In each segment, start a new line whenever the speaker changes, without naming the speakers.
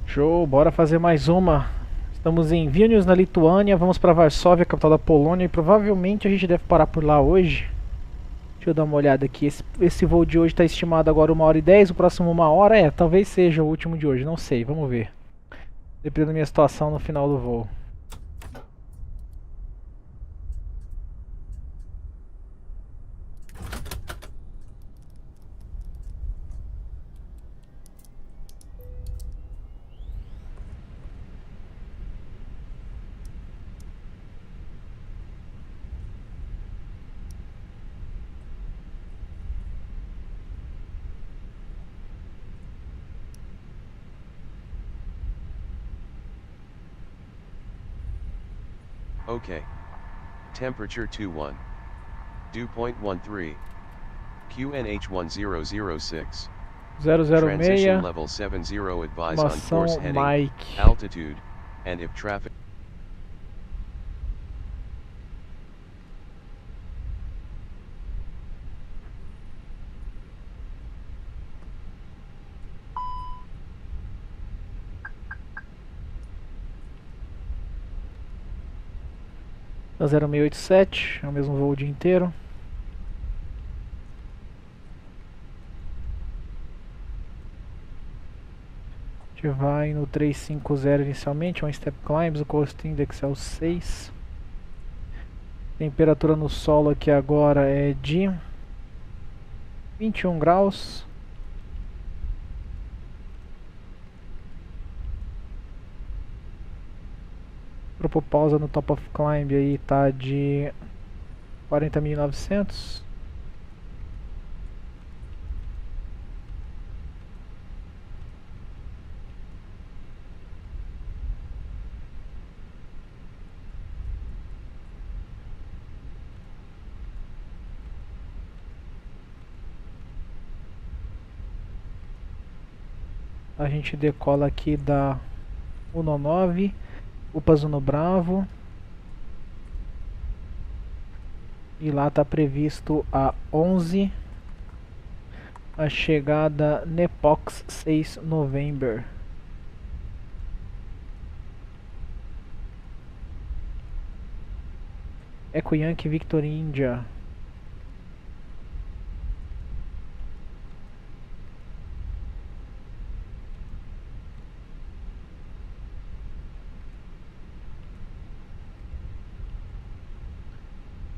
Show, bora fazer mais uma. Estamos em Vilnius, na Lituânia, vamos para Varsóvia, capital da Polônia, e provavelmente a gente deve parar por lá hoje. Deixa eu dar uma olhada aqui, esse voo de hoje está estimado agora 1h10, o próximo 1 hora, talvez seja o último de hoje, não sei, vamos ver. Dependendo da minha situação no final do voo.
OK. Temperature 21. Dew point 13. QNH 1006.
006,
Transition level 70 advise on course
formação
heading,
Mike.
altitude, and if traffic.
Da 0687, é o mesmo voo o dia inteiro. A gente vai no 350 inicialmente, um step climbs, o coast index é o 6. Temperatura no solo aqui agora é de 21 graus. Grupo pausa no top of climb aí tá de 40.900. A gente decola aqui da 19, Upas no Bravo. E lá está previsto a 11 a chegada Nepox 6 November. Eco Yankee Victor India.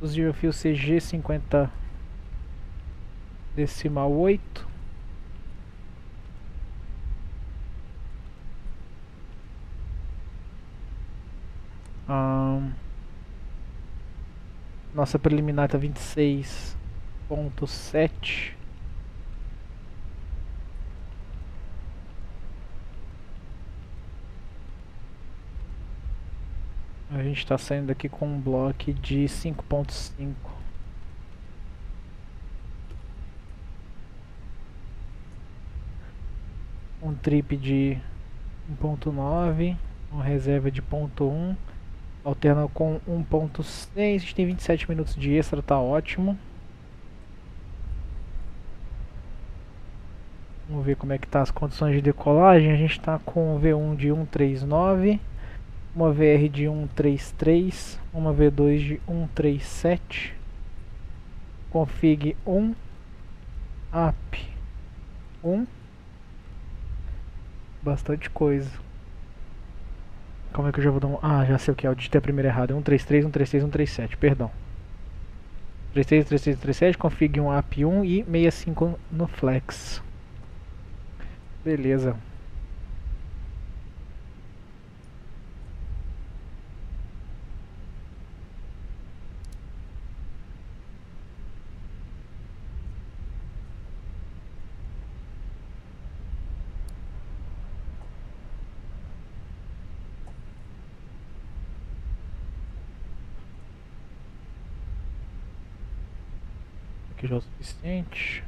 O Zero Fio CG 50,8. Nossa preliminar tá 26,7. A gente está saindo daqui com um bloco de 5,5. Um trip de 1,9. Uma reserva de 0,1. Alterna com 1,6. A gente tem 27 minutos de extra, tá ótimo. Vamos ver como é que tá as condições de decolagem. A gente está com um V1 de 139. Uma VR de 133, uma V2 de 137, config 1, app 1, bastante coisa. Como é que eu já vou dar um... Ah, já sei o que é, eu digitei a primeira errada, 133, 136, 137, perdão. 133, 136, 137, config 1, app 1 e 65 no flex. Beleza. Aqui já é o suficiente.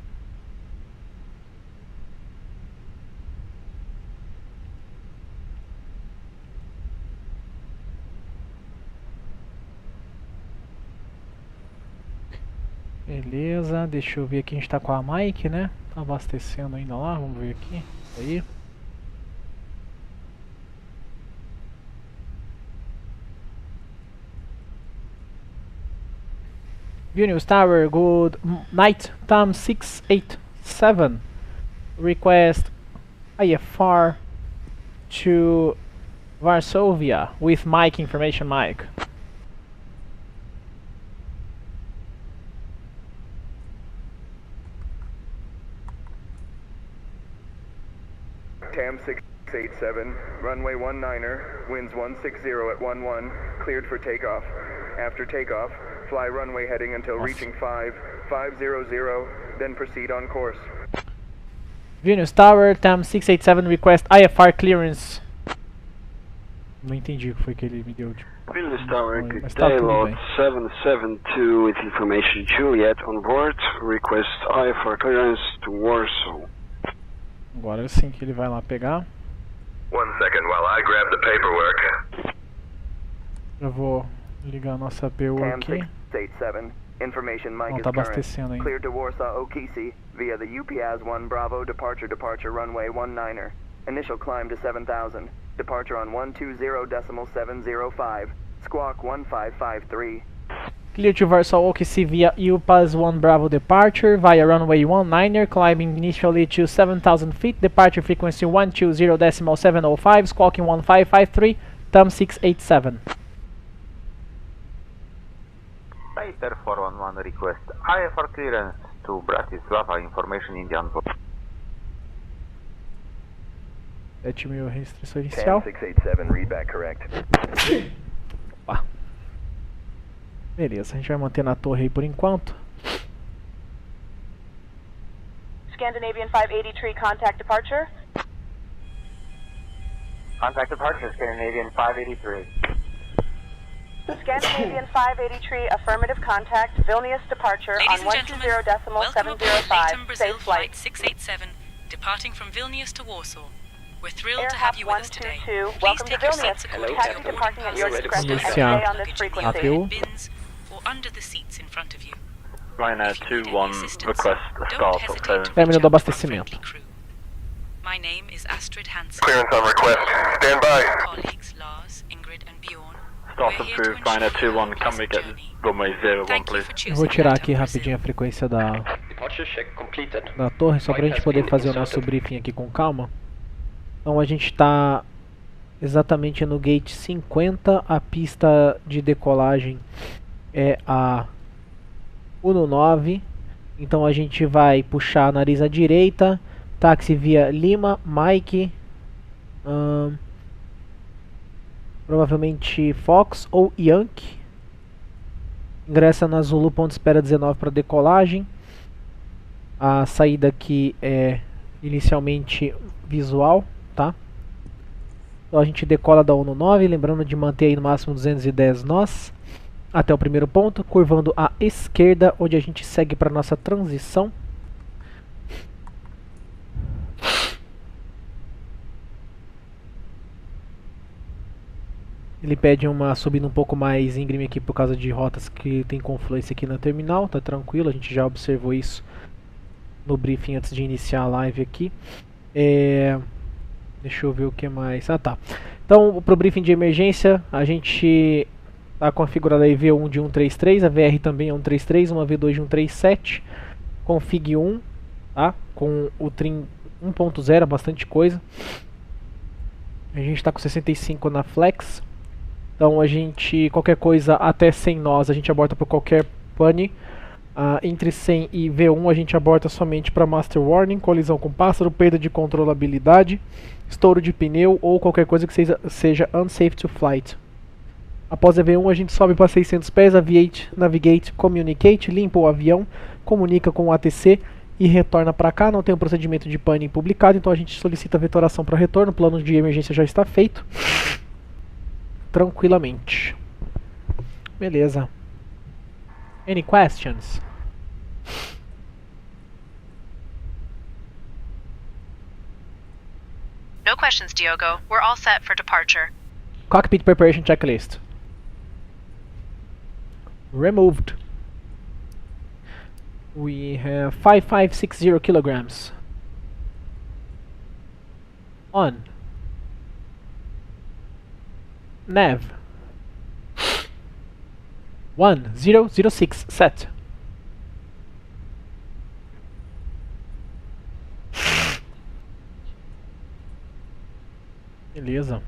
Beleza, deixa eu ver aqui, a gente tá com a Mike, né? Tá abastecendo ainda lá, vamos ver aqui. Aí. Vilnius Tower, good night. Tam 687. Request IFR to Varsóvia with mic information mic.
Tam 687, runway 19er, winds 160 at 11, cleared for takeoff. After takeoff, fly runway heading until reaching 5500, then proceed on course.
Vilnius Tower, Tam 687, request IFR clearance. Não entendi o que foi que ele me deu.
Vilnius Tower,
Mas
good
tá
day,
tudo
Lot
bem.
772 with information Juliet on board. Request IFR clearance to Warsaw.
Agora sim que ele vai lá pegar.
1 second while I grab the paperwork.
Eu vou ligar a nossa PU
Tam
aqui.
687, information mic
Não
is
tá
current.
abastecendo ainda.
Cleared to Warsaw Okisi via the UPS 1 Bravo departure runway 19er. Initial climb to 7,000. Departure on 120.705. Squawk 1553.
Clear to Warsaw Okisi via UPAS 1 Bravo departure via runway 19er, climbing initially to 7,000 feet, departure frequency 120.705, squawking 1553, Tam 687.
Pacer 411 request IFR clearance to Bratislava, information Indian.
7.000 restrição
Tam
inicial.
687, readback correct.
Opa. Beleza, a gente vai manter na torre aí por enquanto.
Scandinavian 580 tree, contact departure.
Contact departure, Scandinavian 583.
Scandinavian 580 tree, affirmative contact, Vilnius departure
Ladies
on
and gentlemen, welcome aboard
120.705,
Latam Brazil
safe flight.
Flight 687, departing from Vilnius to Warsaw. We're thrilled
Air
to have
Hop
you with us today.
122,
Please
welcome to
take your
Vilnius.
seats according to
Taxi
your boarding
departing at your
passes,
discretion and
Iniciar
stay on this
luggage in the
frequency.
APU.
overhead bins or under the seats in front of you.
Ryanair
If you need any
21
assistance,
request a
don't
start of
hesitate
clearance.
to
Término
reach
do
out to our
abastecimento.
friendly crew. My name is Astrid Hansen.
Clearance on request. Stand by.
Colleagues Lars, Ingrid and Bjorn.
Start
We're here to
approved, Ryanair
ensure you have
21,
a
can we
pleasant
get
journey.
runway 01
Thank you
please?
for
Eu
choosing
vou tirar
Latam
aqui
Brazil.
rapidinho a frequência da
Departure check completed.
torre, só pra gente poder fazer o nosso briefing aqui com calma. Então a gente está exatamente no gate 50, a pista de decolagem é a 19, então a gente vai puxar a nariz à direita, táxi via Lima, Mike, provavelmente Fox ou Yankee, ingressa na Zulu, ponto de espera 19 para decolagem. A saída aqui é inicialmente visual, tá? Então a gente decola da 19, lembrando de manter aí no máximo 210 nós até o primeiro ponto, curvando à esquerda, onde a gente segue para nossa transição. Ele pede uma subida um pouco mais íngreme aqui por causa de rotas que tem confluência aqui na terminal, tá tranquilo, a gente já observou isso no briefing antes de iniciar a live aqui. Deixa eu ver o que mais. Ah, tá. Então, pro briefing de emergência, a gente tá configurado aí V1 de 133, a VR também é 133, uma V2 de 137, config 1, tá? Com o trim 1.0, bastante coisa. A gente tá com 65 na flex. Então a gente, qualquer coisa até 100 nós, a gente aborta por qualquer pane. Entre 100 e V1 a gente aborta somente para Master Warning, colisão com pássaro, perda de controlabilidade, estouro de pneu ou qualquer coisa que seja unsafe to flight. Após a V1 a gente sobe para 600 pés, aviate, navigate, communicate, limpa o avião, comunica com o ATC e retorna para cá. Não tem um procedimento de pane publicado, então a gente solicita a vetoração para retorno, o plano de emergência já está feito. Tranquilamente. Beleza. Any questions?
No questions, Diogo. We're all set for departure.
Cockpit preparation checklist. Removed. We have 5560 kilograms. On. Nav 1006 set. Beleza.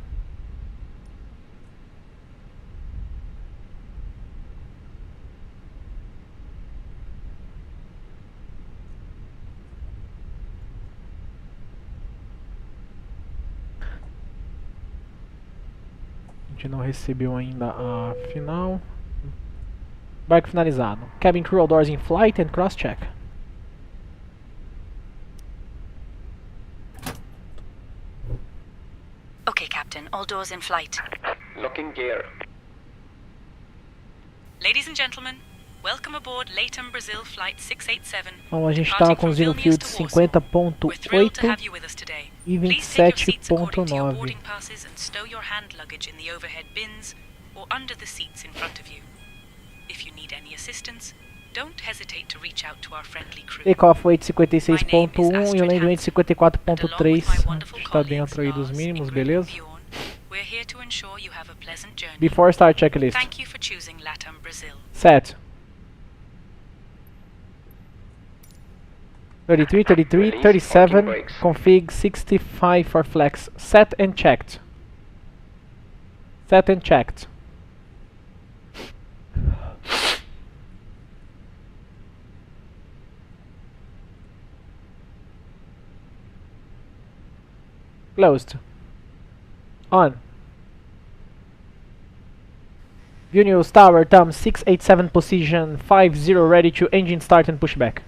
A gente não recebeu ainda a final. Barco finalizado. Cabin crew, all doors in flight and cross check.
Okay, Captain. All doors in flight.
Locking gear.
Ladies and gentlemen, welcome aboard Latam Brazil Flight 687.
Então a gente está com zero fuel de 50.8 e 27.9.
boarding passes and stow your hand luggage in the overhead bins or under the seats in front of you. If you need any assistance, don't hesitate to reach out to our friendly crew.
Takeoff weight 56.1 e o landing weight 54.3. Está dentro aí dos mínimos, beleza?
We're here to ensure you have a pleasant journey.
Before start checklist.
Thank you for choosing Latam Brazil.
Set. 33, 33, 37, config 65 for flex. Set and checked. Set and checked. Closed. On. Vilnius Tower, Tom 687 position 50, ready to engine start and push back.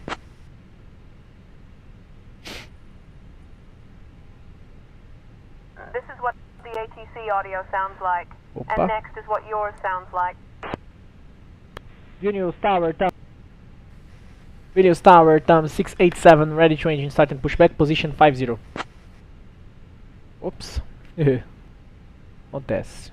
This is what the ATC audio sounds like.
Opa.
And next is what yours sounds like.
Vilnius Tower, Tom. Vilnius Tower, Tom 687, ready to engine start and push back, position 50. Ops. Acontece.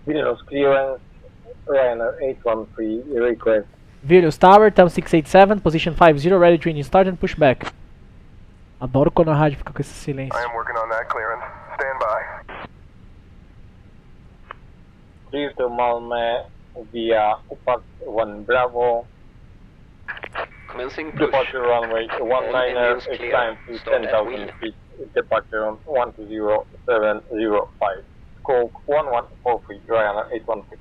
Vilnius clearance, Ryanair 813, request.
Vilnius Tower, Tom 687, position 50, ready to engine start and push back. Adoro quando a rádio fica com esse silêncio.
I am working on that clearance. Stand by.
Clear to Malmö via UPAC 1 Bravo.
Commencing push.
Departure runway 19er, it's time to 10,000 feet. Departure on 120.705. Scope 1143, Ryanair 816.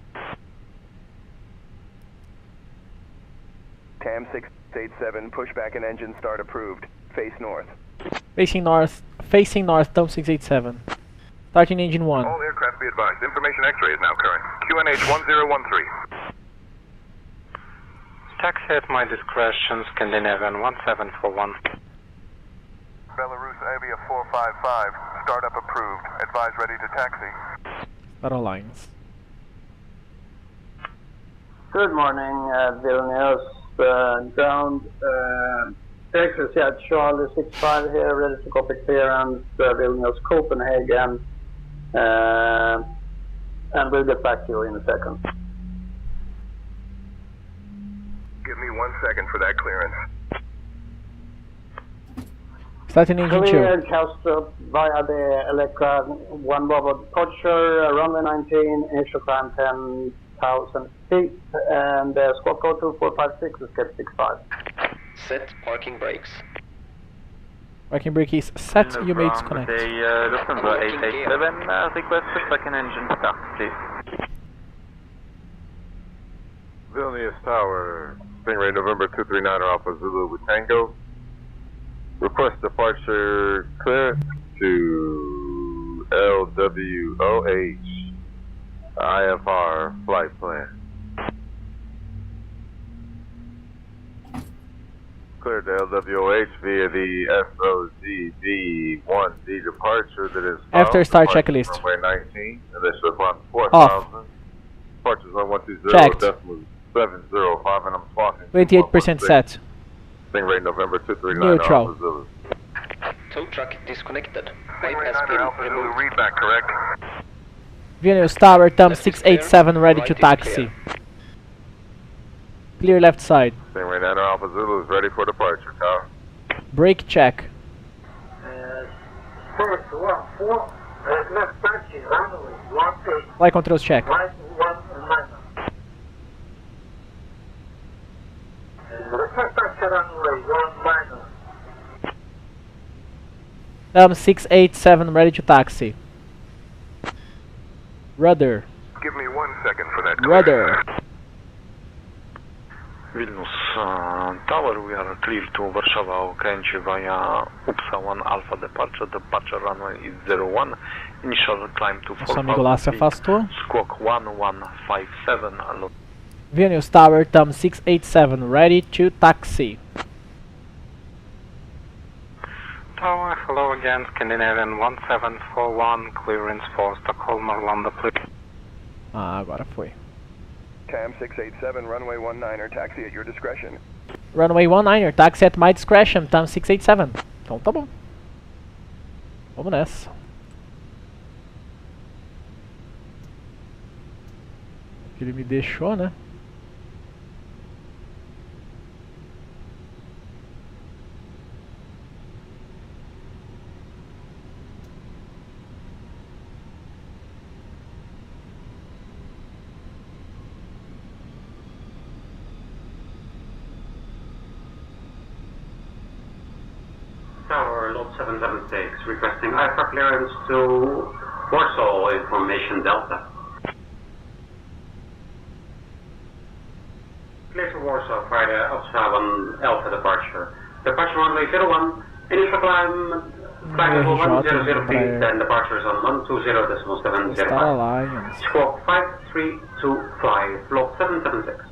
TAM 687, pushback and engine start approved. Face north.
Facing north, Tom 687. Starting engine 1.
All aircraft be advised. Information X-ray is now current. QNH 1013.
Taxi at my discretion, Scandinavian 1741.
Belarus Avia 455, startup approved. Advise ready to taxi.
Battle lines.
Good morning, Vilnius. Ground Texas, yeah, Charlie 65 here, ready to copy clearance, Vilnius, Copenhagen, and we'll get back to you in a second.
Give me 1 second for that clearance.
Starting engine 2.
Cleared Kastrup via the Electra 1 Bravo departure, runway 19, initial climb 10,000 feet, and squawk code 2456, escape 65.
Set parking brakes.
Parking brake is set, you may disconnect.
Lufthansa 887, request pushback and engine start, please.
Vilnius Tower, Stingray November 239 Alpha Zulu with Tango. Request departure clearance to LWOH IFR flight plan. Cleared to LWOH via the SOZB1D departure that is
after start checklist.
Runway 19, and this is on 4,000. Departures on 120,
checked.
decimal 705, and I'm swapping.
28% set.
Stingray November 239
Neutral.
Alpha Zulu.
Tow truck disconnected.
Stingray
Bypass
9
pin
Alpha Zulu,
removed.
read back correct.
Vilnius Tower, Tom
Left is
687,
clear,
ready
right
to
is
taxi.
clear.
Clear left side.
Stingray 9 Alpha Zulu is ready for departure, Tower.
Brake check.
First, 1-4, left taxi, runway 18.
Flight controls check.
Right 1-9.
TAM 687 ready to taxi. Rudder.
Give me 1 second for that.
Rudder.
Vilnius Tower, we are clear to Warszawa, okręcie via UPSA 1 Alpha departure runway is 01, initial climb to 4000
amigo lá se afastou.
Squawk 1157.
Vilnius Tower, TAM 687 ready to taxi.
Tower, hello again, Scandinavian 1741, clearance for Stockholm, Arlanda, please.
Ah, agora foi.
TAM 687, runway 19er, taxi at your discretion.
Runway 19er, taxi at my discretion, TAM 687. Então tá bom. Vamos nessa. Que ele me deixou, né?
Tower, lot 776, requesting IFR clearance to Warsaw, information Delta. Clear to Warsaw, Friday, Upsala Alpha departure. Departure runway 01, initial climb, flight level 100 feet, and departure is on 120.705. Squawk 5325, lot 776.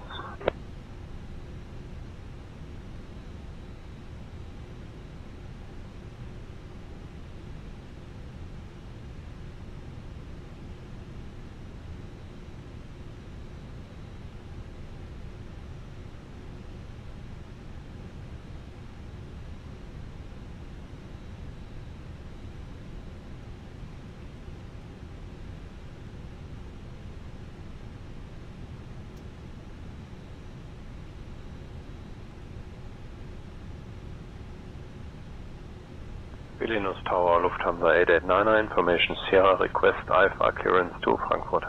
Vilnius Tower, Lufthansa 8899, information Sierra, request IFR clearance to Frankfurt.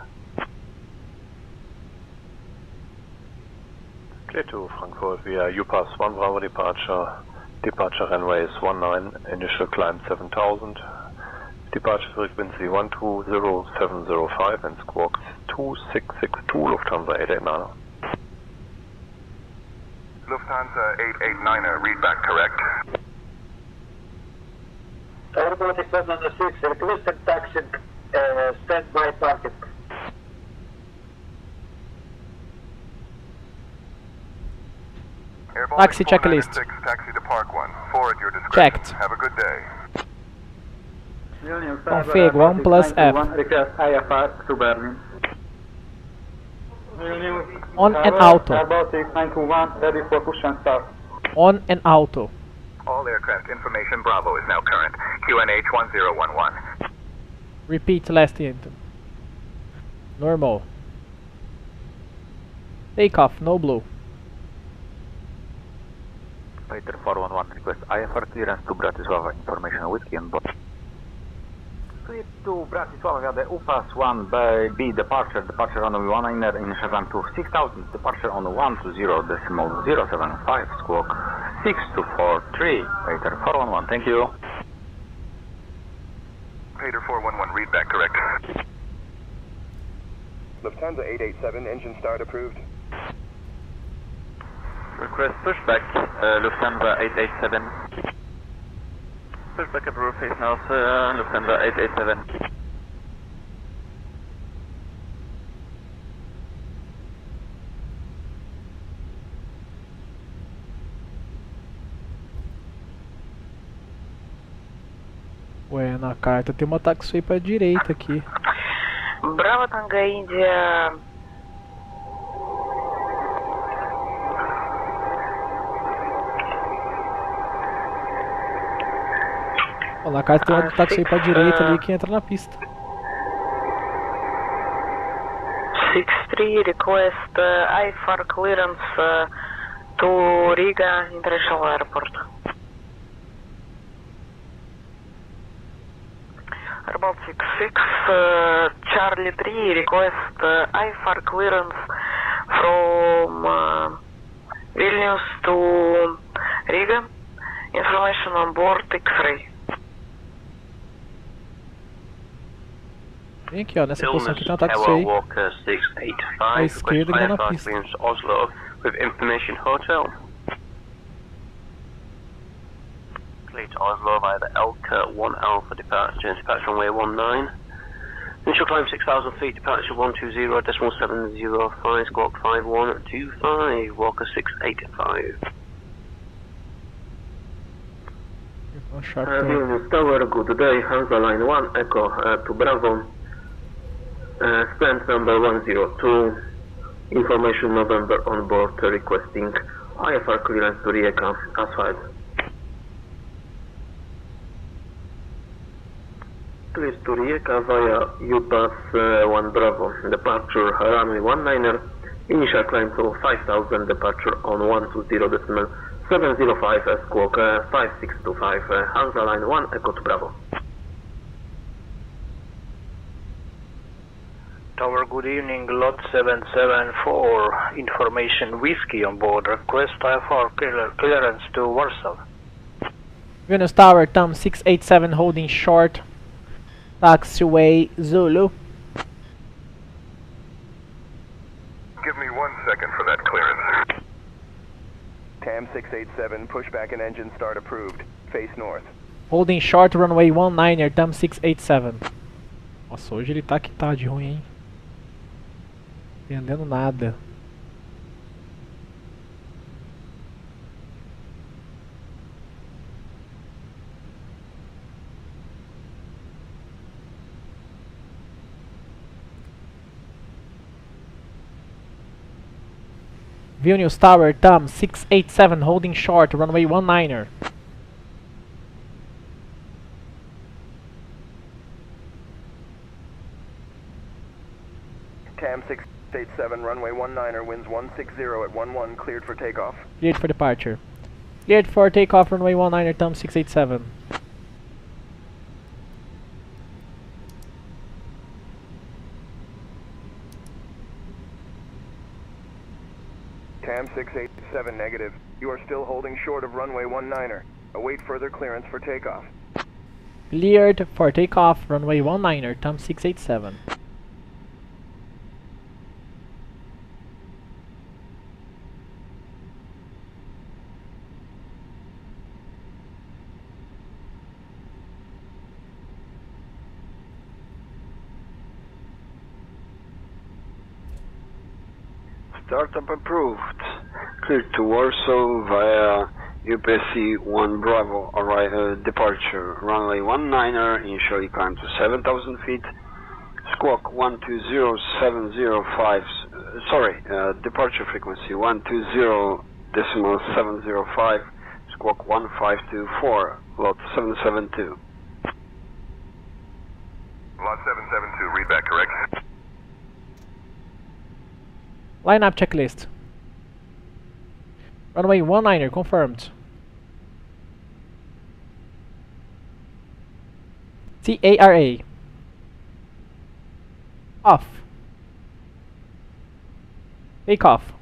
Clear to Frankfurt via UPass 1 Bravo departure. Departure runway is 19, initial climb 7000. Departure frequency 120.705 and squawks 2662, Lufthansa 889er.
Lufthansa 889er, read back correct.
Aerobatic 706, requested taxi, standby parking.
Taxi checklist.
Taxi to Park 1, 4 at your discretion.
Checked.
Have a good day.
Config 1 plus F.
Request IFR to Berlin.
On and auto.
Aerobatic 921, ready for push and start.
On and auto.
All aircraft information Bravo is now current. QNH 1011.
Repeat last item. Normal. Takeoff, no blue.
Peter 411, request IFR clearance to Bratislava, information Whiskey and Bob. Clear to Bratislava via the UPass 1B departure runway 19er, initial climb to 6000, departure on 120.075, squawk 6243, Peter 411, thank you.
Peter 411, read back correct. Lufthansa 887, engine start approved.
Request pushback, Lufthansa 887. Pushback approved, face north, Lufthansa 887.
Ué, na carta tem uma taxi pra direita aqui.
Bravo Tango Índia.
Ó, na carta tem uma taxi pra direita ali que entra na pista.
63 request IFR clearance to Riga International Airport. About 66 Charlie 3 request IFR clearance from Vilnius to Riga. Information on board X-ray.
Vem aqui, ó, nessa posição aqui tem um táxi aí.
Walker 685,
à esquerda e na pista.
Oslo with information hotel. Clear to Oslo via the Elka 1 Alpha departure runway 19. Initial climb 6,000 feet, departure 120.705, squawk 5125, Walker 685. Vilnius Tower, good day, Hansa Line 1, Echo to Bravo. Stand number 102, information November on board requesting IFR clearance to Rijeka asphalt. Please to Rijeka via UPass 1 Bravo, departure runway 19er, initial climb to 5,000, departure on 120.705, squawk 5625, Hansa Line 1, Echo to Bravo.
Tower, good evening, lot 774, information whiskey on board, request IFR clearance to Warsaw.
Vilnius Tower, Tom 687 holding short, taxiway Zulu.
Give me 1 second for that clearance.
TAM 687, pushback and engine start approved, face north.
Holding short, runway 19er, Tom 687. Nossa, hoje ele tá que tá de ruim, hein? Entendendo nada. Vilnius Tower, Tom 687 holding short, runway 19er.
TAM 687, runway 19er, winds 160 at 11, cleared for takeoff.
Cleared for departure. Cleared for takeoff, runway 19er, Tom 687.
TAM 687, negative. You are still holding short of runway 19er. Await further clearance for takeoff.
Cleared for takeoff, runway 19er, Tom 687.
Startup approved. Cleared to Warsaw via UPC 1 Bravo, departure. Runway 19er, initially climb to 7,000 feet. Squawk 120.705, departure frequency 120.705, squawk 1524, lot 772.
Lot 772, read back correct.
Lineup checklist. Runway 19er confirmed. CARA. Off. Take off.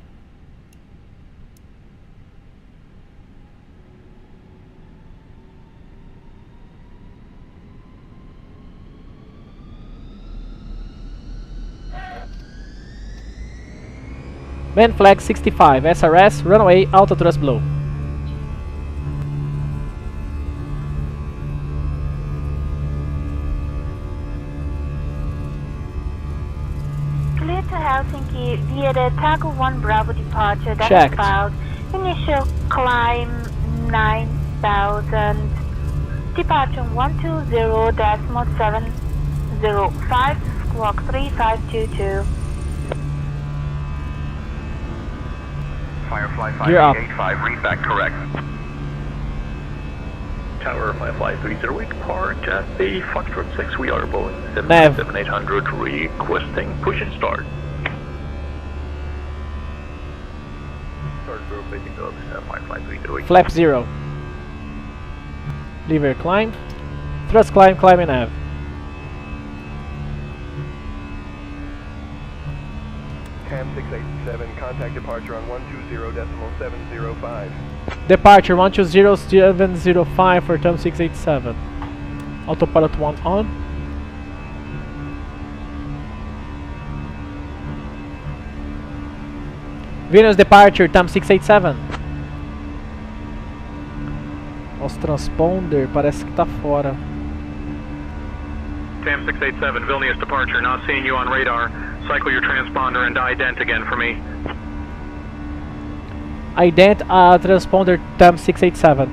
Man flag 65, SRS, runway, auto thrust blow.
Clear to Helsinki via the Tago 1 Bravo departure that
Checked.
is filed. Initial climb 9,000. Departure 120.705, squawk 3522.
Firefly
You're up.
5885, read back correct.
Tower Firefly 308, park at the Foxtrot 6, we are Boeing
Nav.
77800, requesting push and start. Start facing up, Firefly 308.
Flap 0. Lever climb. Thrust climb, climb and nav.
TAM 687, contact departure on 120.705.
Departure 120.705 for TAM 687. Autopilot 1 on. Vilnius departure, TAM 687. Nosso transponder parece que tá fora.
TAM 687, Vilnius departure, not seeing you on radar. Cycle your transponder and ident again for me.
Ident transponder TAM 687.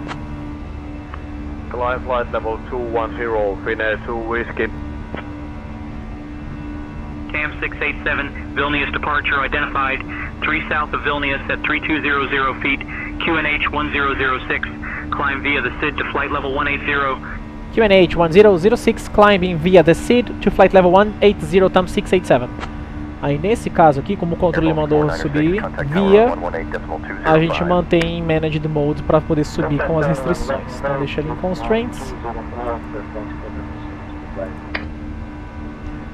Climb flight level 210, Finnair 2 Whiskey.
TAM 687, Vilnius departure identified 3 south of Vilnius at 3200 feet, QNH 1006. Climb via the SID to flight level 180.
QNH 1006, climbing via the SID to flight level 180, TAM 687. Aí nesse caso aqui, como o controle mandou subir via, a gente mantém em Managed Mode para poder subir com as restrições. Então deixa ele em Constraints.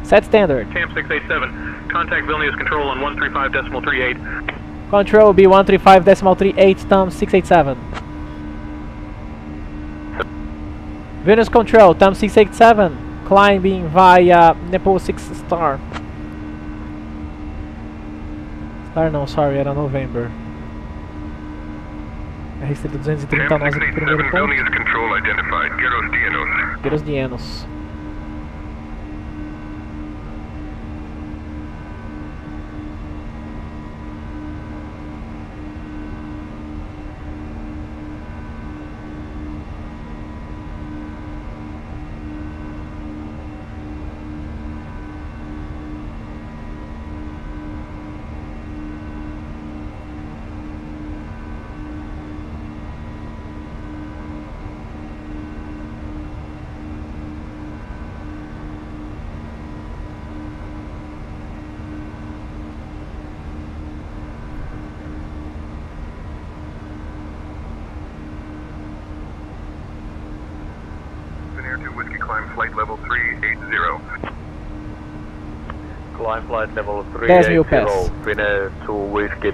Set Standard.
TAM 687, contact Vilnius control on 135.38.
Control B 135.38, TAM 687. Vilnius control, TAM 687, climbing via Nepal 6 Star. Star não, sorry, era November. RC 230 nós aqui primeiro ponto.
Vilnius control identified, Geros Dienos.
Geros Dienos.
Climb flight level 380.
Climb flight level
10 pass.
Finnair 2 Whiskey.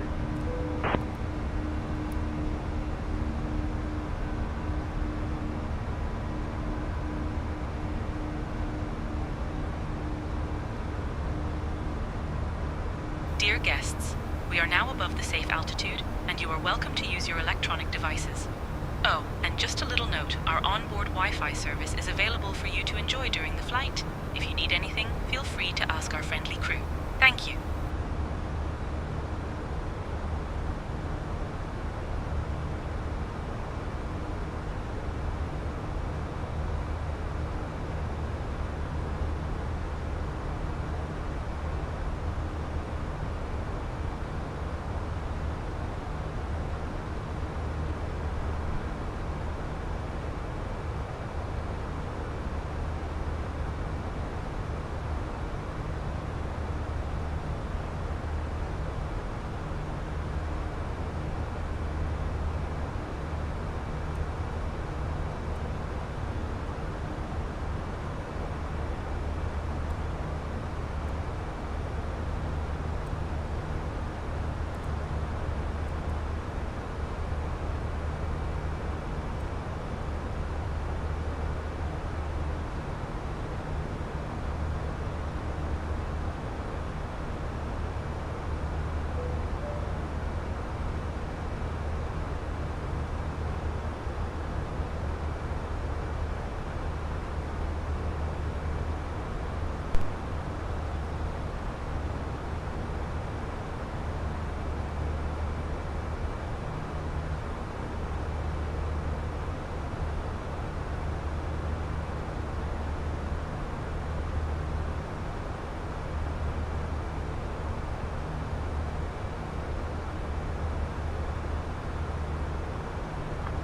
Dear guests, we are now above the safe altitude, and you are welcome to use your electronic devices. Oh, and just a little note, our onboard Wi-Fi service is available for you to enjoy during the flight. If you need anything, feel free to ask our friendly crew. Thank you.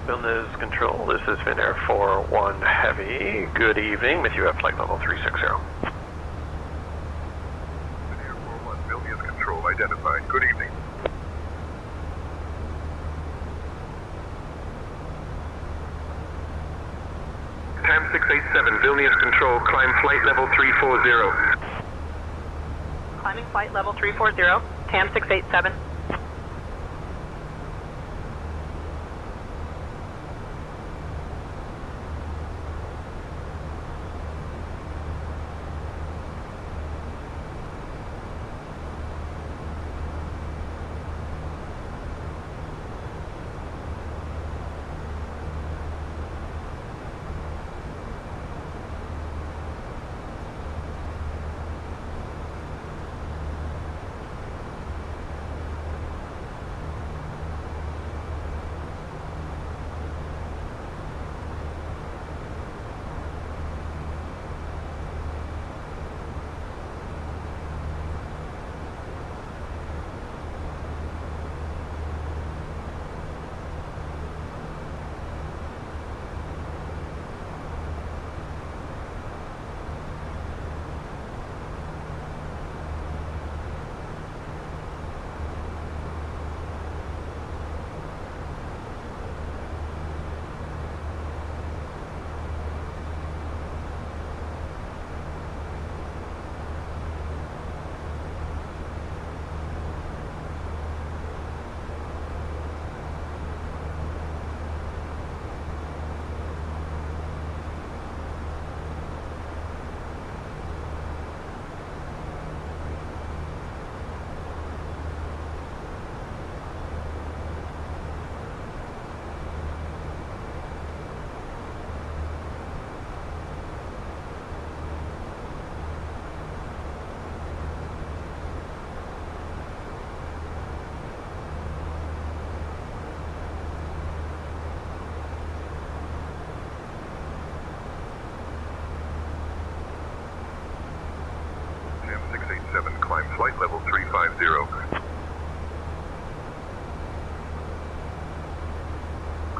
Vilnius control, this is Finnair 41 Heavy. Good evening, with you at flight level 360.
Finnair 41, Vilnius control identified. Good evening. TAM 687, Vilnius control, climb flight level 340.
Climbing flight level 340, TAM 687.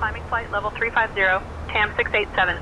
Climbing flight level 350, TAM 687.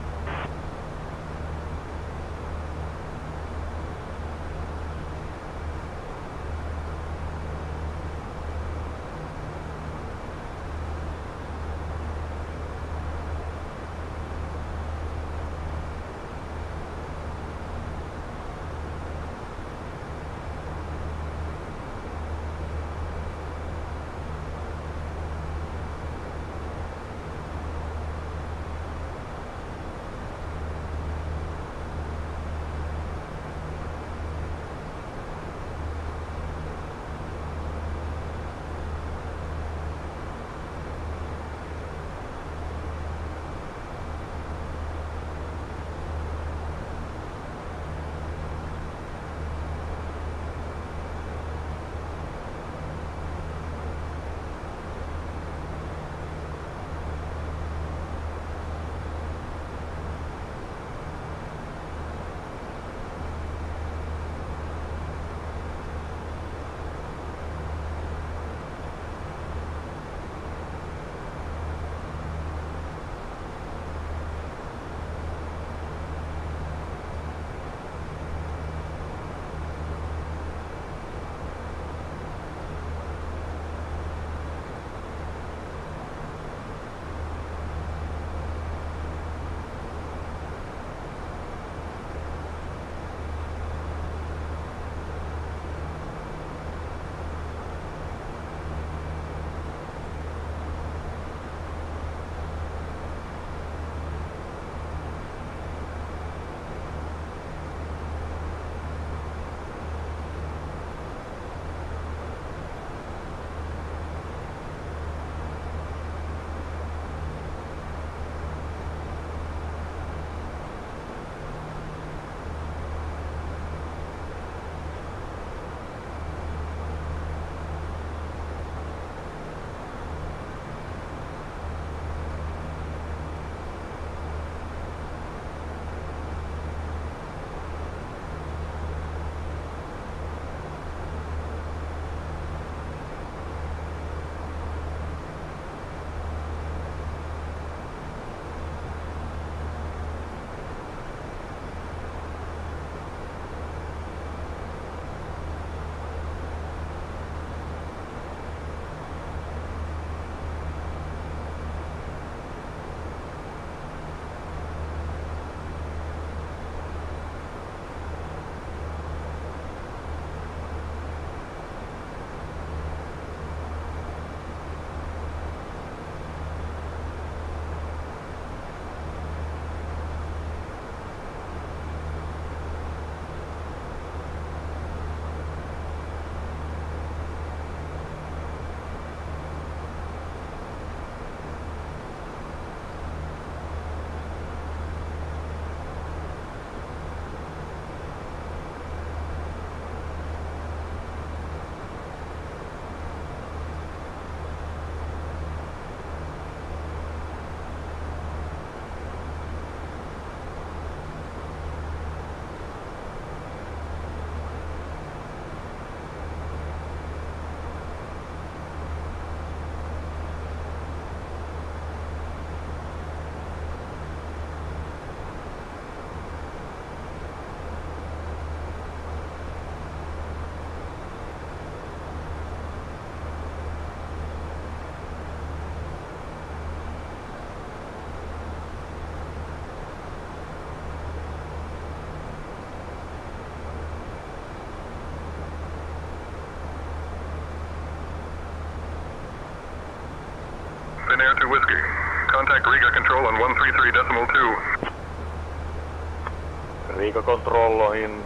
Air to Whiskey. Contact Riga Control on 133.2.
Riga Control on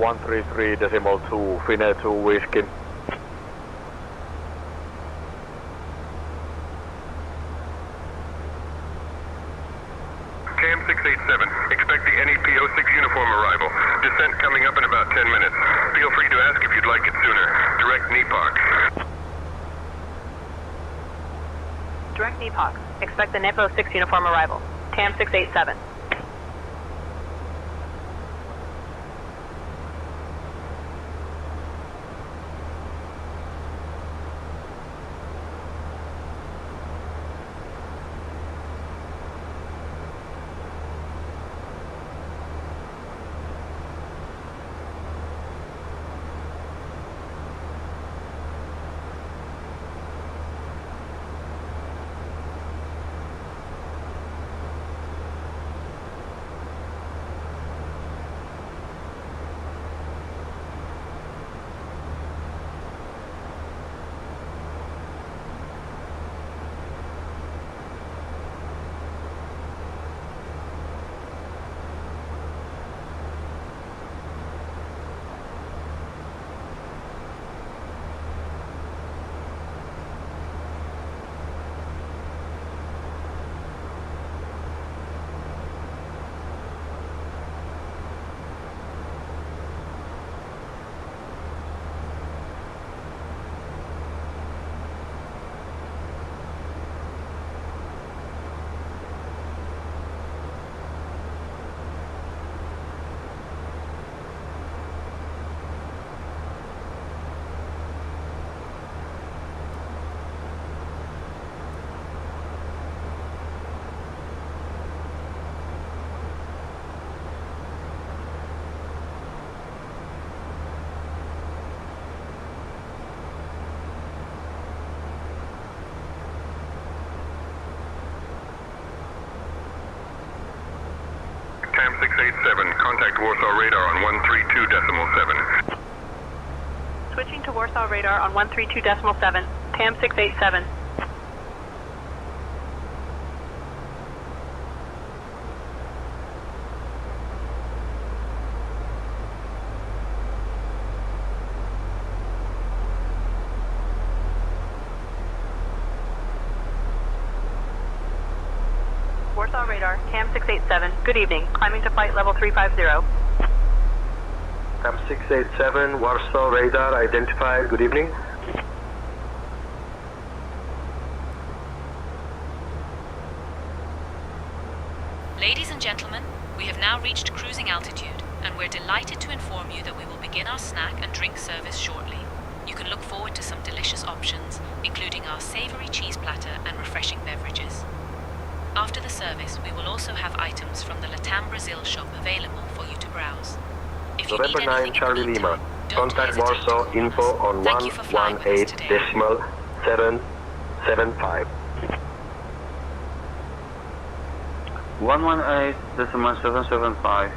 133.2, Finnair to Whiskey.
KM 687, expect the NEP 06 uniform arrival. Descent coming up in about 10 minutes. Feel free to ask if you'd like it sooner. Direct NEPOC.
Direct NEPOC. Expect the NEP 06 uniform arrival. TAM 687.
687, contact Warsaw radar on 132.7.
Switching to Warsaw radar on 132.7, TAM 687. Warsaw radar, TAM 687. Good evening. Climbing to flight level 350.
TAM 687, Warsaw radar identified. Good evening.
Ladies and gentlemen, we have now reached cruising altitude, and we're delighted to inform you that we will begin our snack and drink service shortly. You can look forward to some delicious options, including our savory cheese platter and refreshing beverages. After the service, we will also have items from the Latam Brazil shop available for you to browse. If you
November
need
9
anything
Charlie
in the
Lima.
meantime, don't
Contact
hesitate to
Warsaw
call
info
us.
on
Thank you for flying with us today.
118.775.
118.775.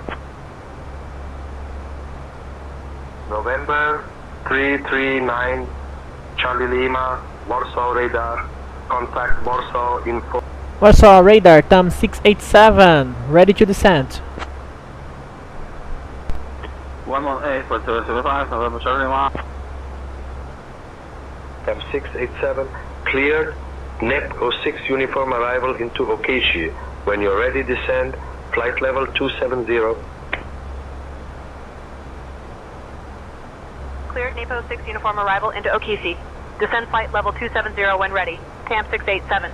November 339 Charlie Lima, Warsaw radar. Contact Warsaw info.
Warsaw radar, TAM 687, ready to descend.
118.775, November Charlie Lima.
TAM 687, cleared. NEP 06 uniform arrival into Okishi. When you're ready, descend. Flight level 270.
Cleared NAPO 6 uniform arrival into Okishi. Descend flight level 270 when ready. TAM 687.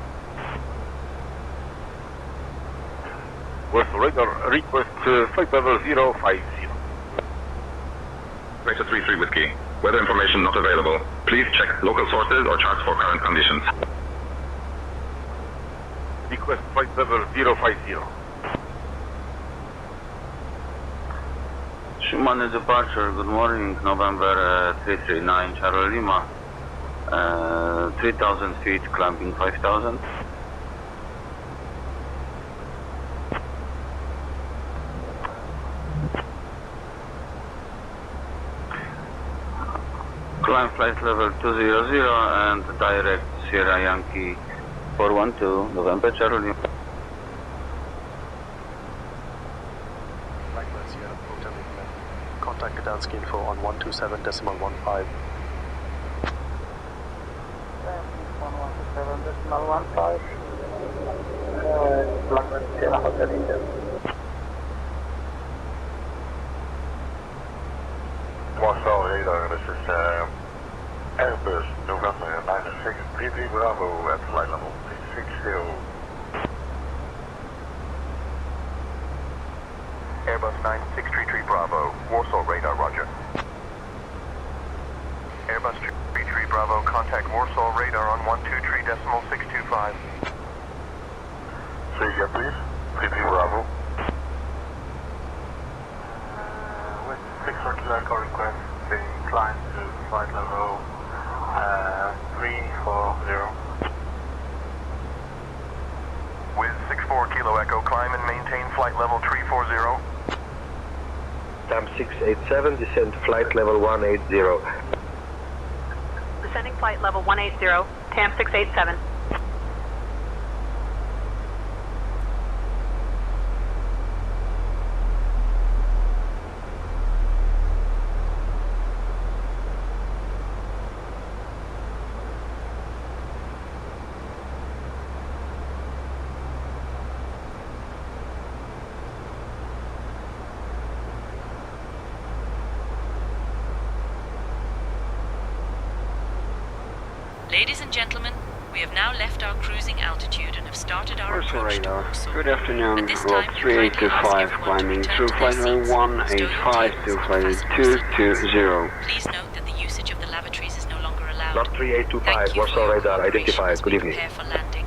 Warsaw radar, request flight level 050.
Vector 33 Whiskey. Weather information not available. Please check local sources or charts for current conditions.
Request flight level 050.
Schumann departure, good morning, November 339 Charlie Lima. 3,000 feet, climbing 5,000. Climb flight level 200 and direct Sierra Yankee 412, November Charlie.
Contact Gdansk info on 127.15.
127.15. Blackbird Sierra Hotel India.
Warsaw radar, this is Airbus November 96 33 Bravo at flight level 360. Airbus 9633 Bravo, Warsaw radar, roger. Airbus 33 Bravo, contact Warsaw radar on 123.625. Say again, please. 33 Bravo. With 6 kilo echo request, being climbed to flight level 340. With 64 kilo echo, climb and maintain flight level 340.
TAM 687, descend flight level 180.
Descending flight level 180, TAM 687.
Ladies and gentlemen, we have now left our cruising altitude and have started our
Warsaw
approach to
radar.
Warsaw.
Good afternoon,
At this
Rob
time, we
3825,
kindly ask everyone to
climbing
return
through
to
flight
their
level
seats, stow your
185
tables
to
and
flight
fasten your seatbelts.
220.
Please note that the usage of the lavatories is no longer allowed.
Block 3825,
Thank you for
Warsaw
your
radar
cooperation
identified.
as we
Good evening.
prepare for landing.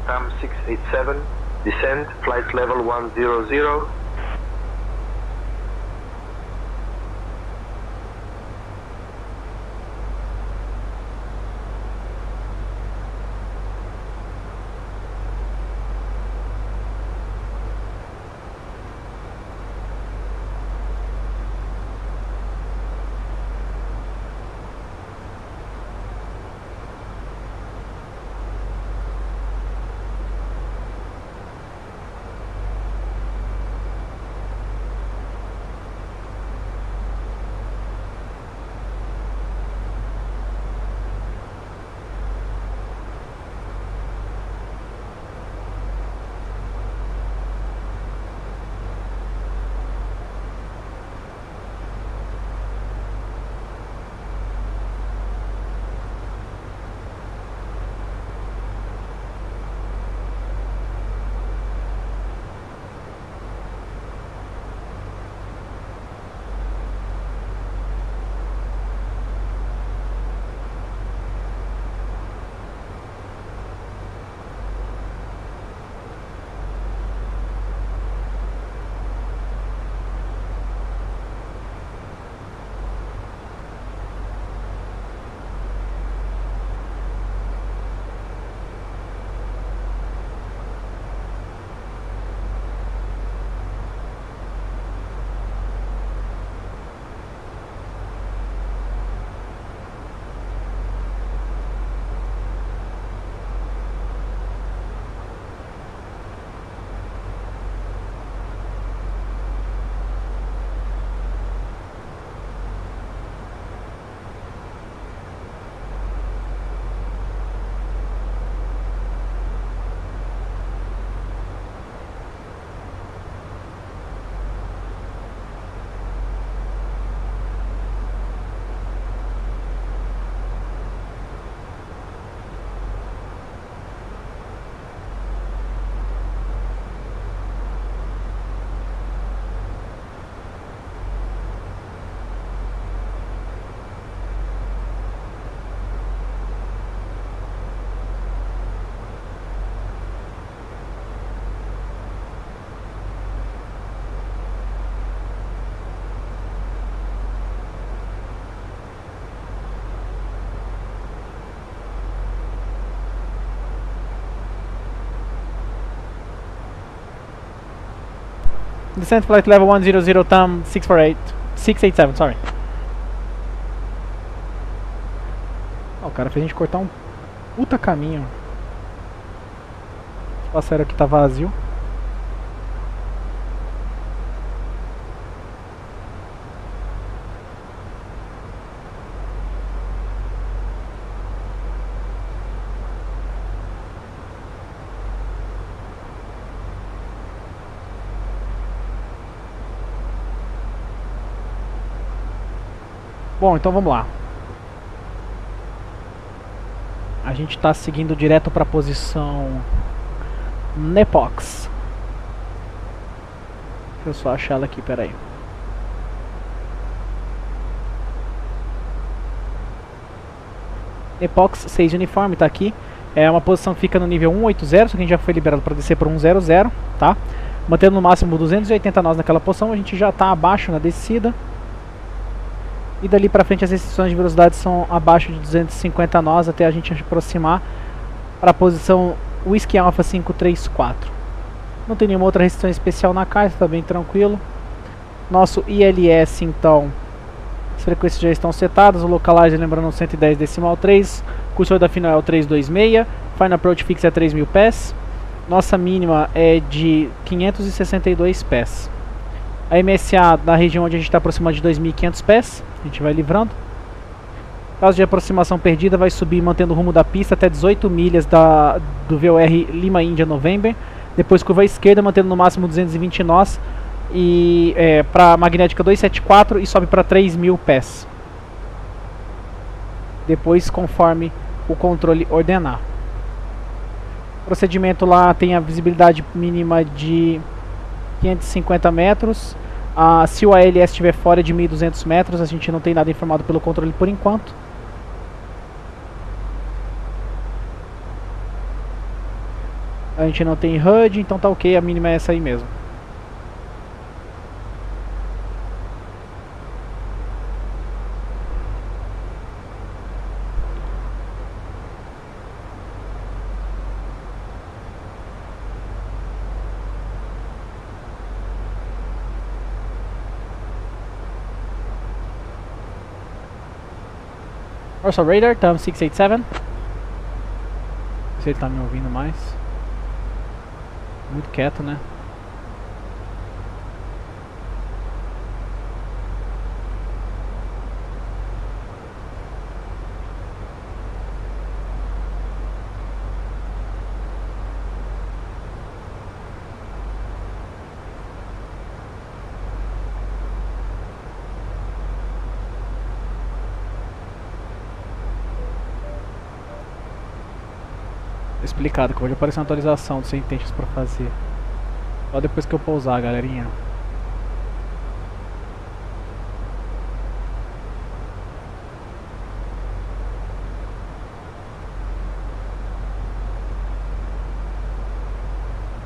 TAM 687, descend, flight level 100.
Descent flight level 100, TAM 687, sorry. O cara fez a gente cortar um puta caminho. O espaço aéreo aqui tá vazio. Bom, então vamos lá. A gente está seguindo direto para a posição Nepox. Deixa eu só achar ela aqui, peraí. Nepox 6 uniforme, tá aqui. É uma posição que fica no nível 180, só que a gente já foi liberado para descer para 100, tá? Mantendo no máximo 280 nós naquela posição, a gente já está abaixo na descida. E dali para frente as restrições de velocidade são abaixo de 250 nós até a gente aproximar para a posição Whiskey Alpha 534. Não tem nenhuma outra restrição especial na caixa, está bem tranquilo. Nosso ILS então, as frequências já estão setadas, o localizer lembrando 110,3, cursor da final é o 326, Final Approach Fix é 3.000 pés, nossa mínima é de 562 pés. A MSA na região onde a gente está aproximando de 2.500 pés, a gente vai livrando. Caso de aproximação perdida, vai subir mantendo o rumo da pista até 18 milhas do VOR Lima Índia November. Depois curva à esquerda, mantendo no máximo 220 nós e para a magnética 274 e sobe para 3.000 pés. Depois, conforme o controle ordenar. O procedimento lá tem a visibilidade mínima de 550 metros. Se o ALS estiver fora de 1.200 metros, a gente não tem nada informado pelo controle por enquanto. A gente não tem HUD, então tá ok, a mínima é essa aí mesmo. Varsóvia Radar, TAM 687. Não sei se ele tá me ouvindo mais. Muito quieto, né? Explicado que pode aparecer uma atualização do SayIntentions pra fazer. Só depois que eu pousar, galerinha.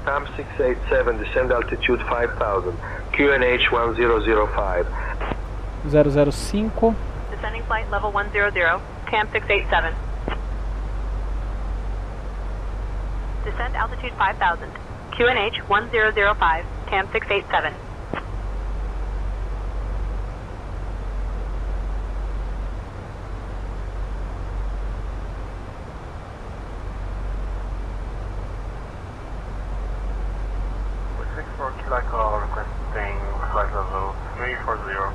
TAM 687, descend altitude 5000, QNH 1005.
005.
Descending flight level 100, TAM 687. Descend altitude 5000, QNH 1005, TAM 687.
With 64 Kilo Echo requesting flight level 340.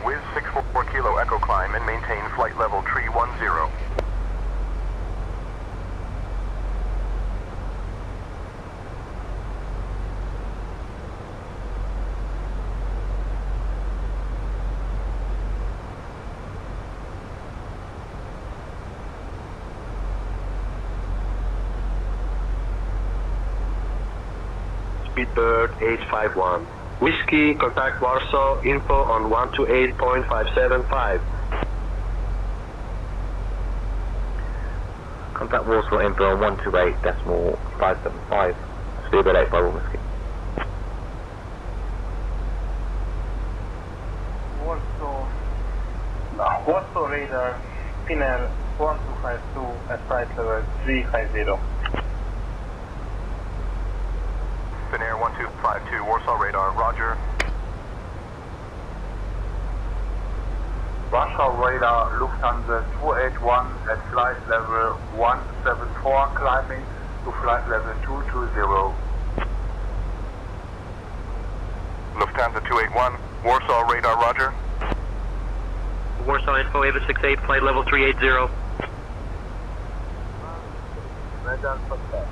With 64 Kilo Echo climb and maintain flight level 310.
Speedbird 851. Whiskey, contact Warsaw, info on 128.575.
Contact Warsaw info on 128.575. Speedbird 851 Whiskey.
Warsaw radar, Finnair 1252 at flight level 350.
Finnair 1252, Warsaw radar, roger.
Warsaw radar, Lufthansa 281 at flight level 174, climbing to flight level 220.
Lufthansa 281, Warsaw radar, roger.
Warsaw info, EVA 68, flight level 380.
Radar contact.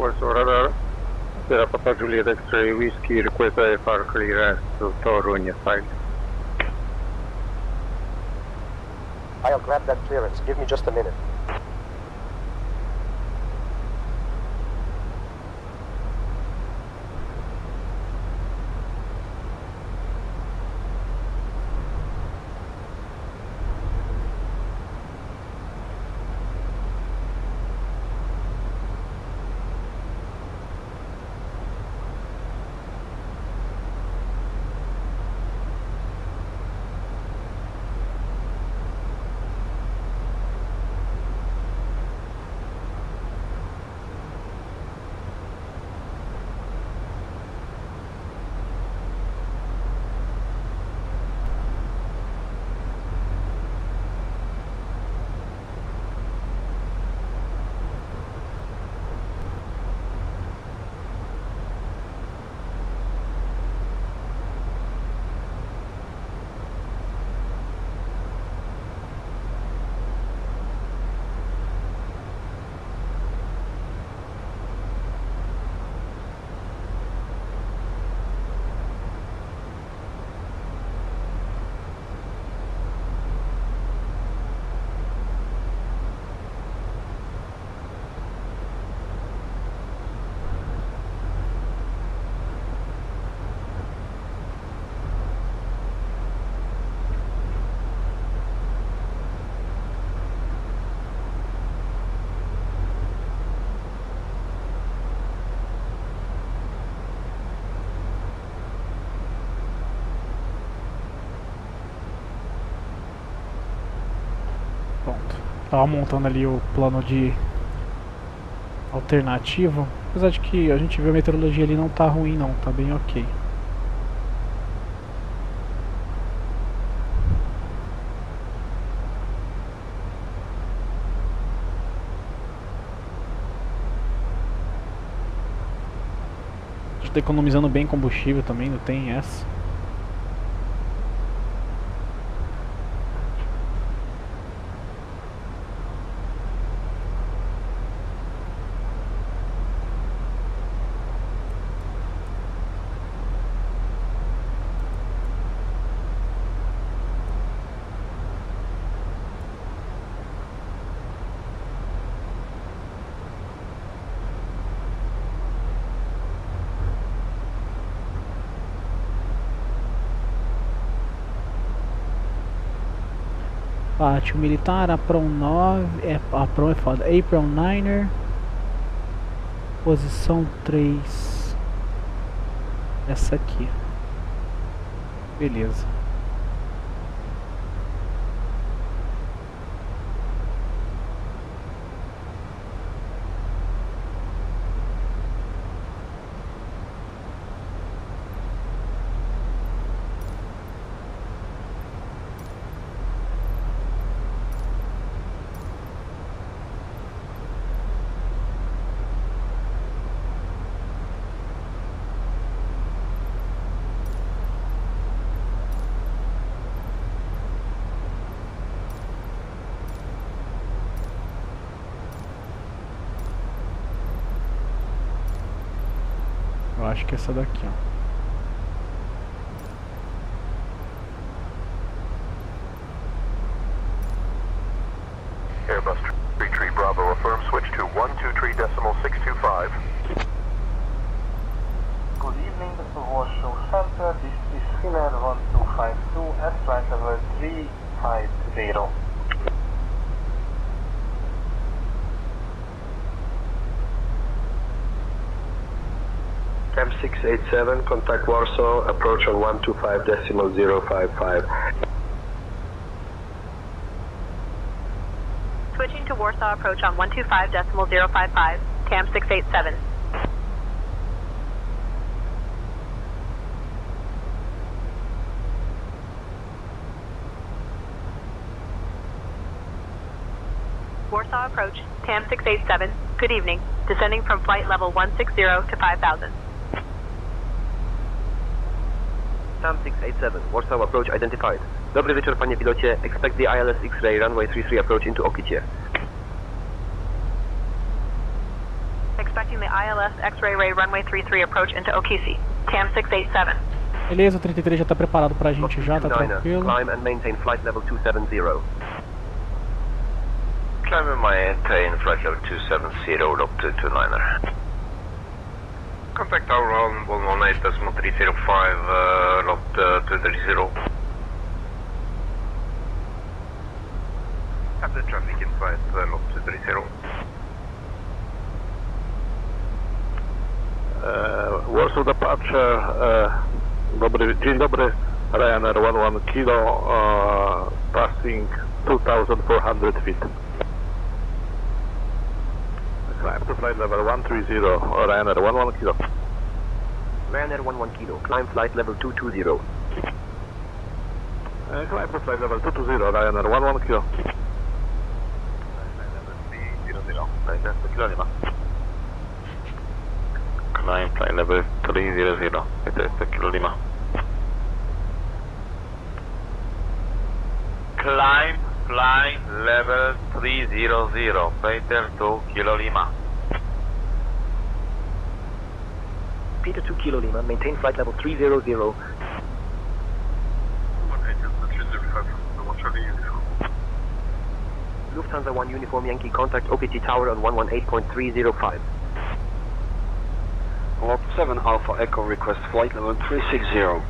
Warsaw Radar. Sierra Papa Juliet X-ray Whiskey, request IFR clearance to Torunia side.
I'll grab that clearance. Give me just a minute.
Tava montando ali o plano de alternativo, apesar de que a gente vê a meteorologia ali não tá ruim não, tá bem ok. A gente tá economizando bem combustível também, não tem essa. Pátio militar, Apron 9, Apron é foda, Apron 9er, posição 3, essa aqui, beleza. Eu acho que é essa daqui, ó.
Airbus 33 Bravo, affirm switch to 123.625.
Good evening, this is Warsaw Center. This is Finnair 1252 at flight level 350.
M687, contact Warsaw, approach on 125.055.
Switching to Warsaw, approach on 125.055, CAM 687. Warsaw approach, CAM 687, good evening, descending from flight level 160 to 5000.
CAM 687, Warsaw approach identified. Dobry wieczór panie pilocie, expect the ILS X-ray runway 33 approach into Okicie.
Expecting the ILS X-ray ray runway 33 approach into Okisi. TAM 687.
Beleza, o 33 já tá preparado pra gente já, tá tranquilo.
Climb and maintain flight level 270.
Climb and maintain flight level 270, lock to 29er. Contact tower on 118.305, locked to 30. Have the traffic in flight, locked to 30.
Warsaw departure, dzień dobry, Ryanair 11 kilo, passing 2,400 feet. Climb to flight level 130, Ryanair 11 kilo.
Ryanair 11 kilo, climb flight level 220.
Climb to flight level 220, Ryanair 11 kilo.
Climb flight level 300, it's Kilo Lima. Climb flight level 300, Peter 2 Kilo Lima.
Peter 2 Kilo Lima, maintain flight level 300. Lufthansa 1 Uniform Yankee, contact OPT tower on 118.305.
Lot 7 Alpha Echo, request flight level 360.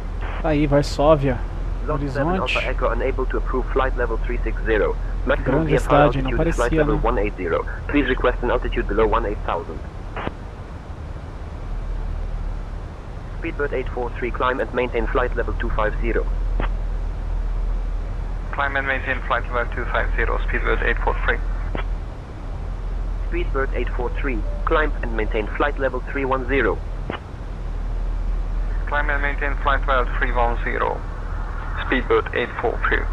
Aí, Varsóvia,
Lot 7
Horizonte.
Alpha Echo, unable to approve flight level 360. Maximum
Grande
VFR
cidade, não
altitude is flight
parecia,
level
né?
180. Please request an altitude below 18,000. Speedbird 843, climb and maintain flight level 250.
Climb and maintain flight level 250, Speedbird 843.
Speedbird 843, climb and maintain flight level 310.
Climb and maintain flight level 310, Speedbird 843.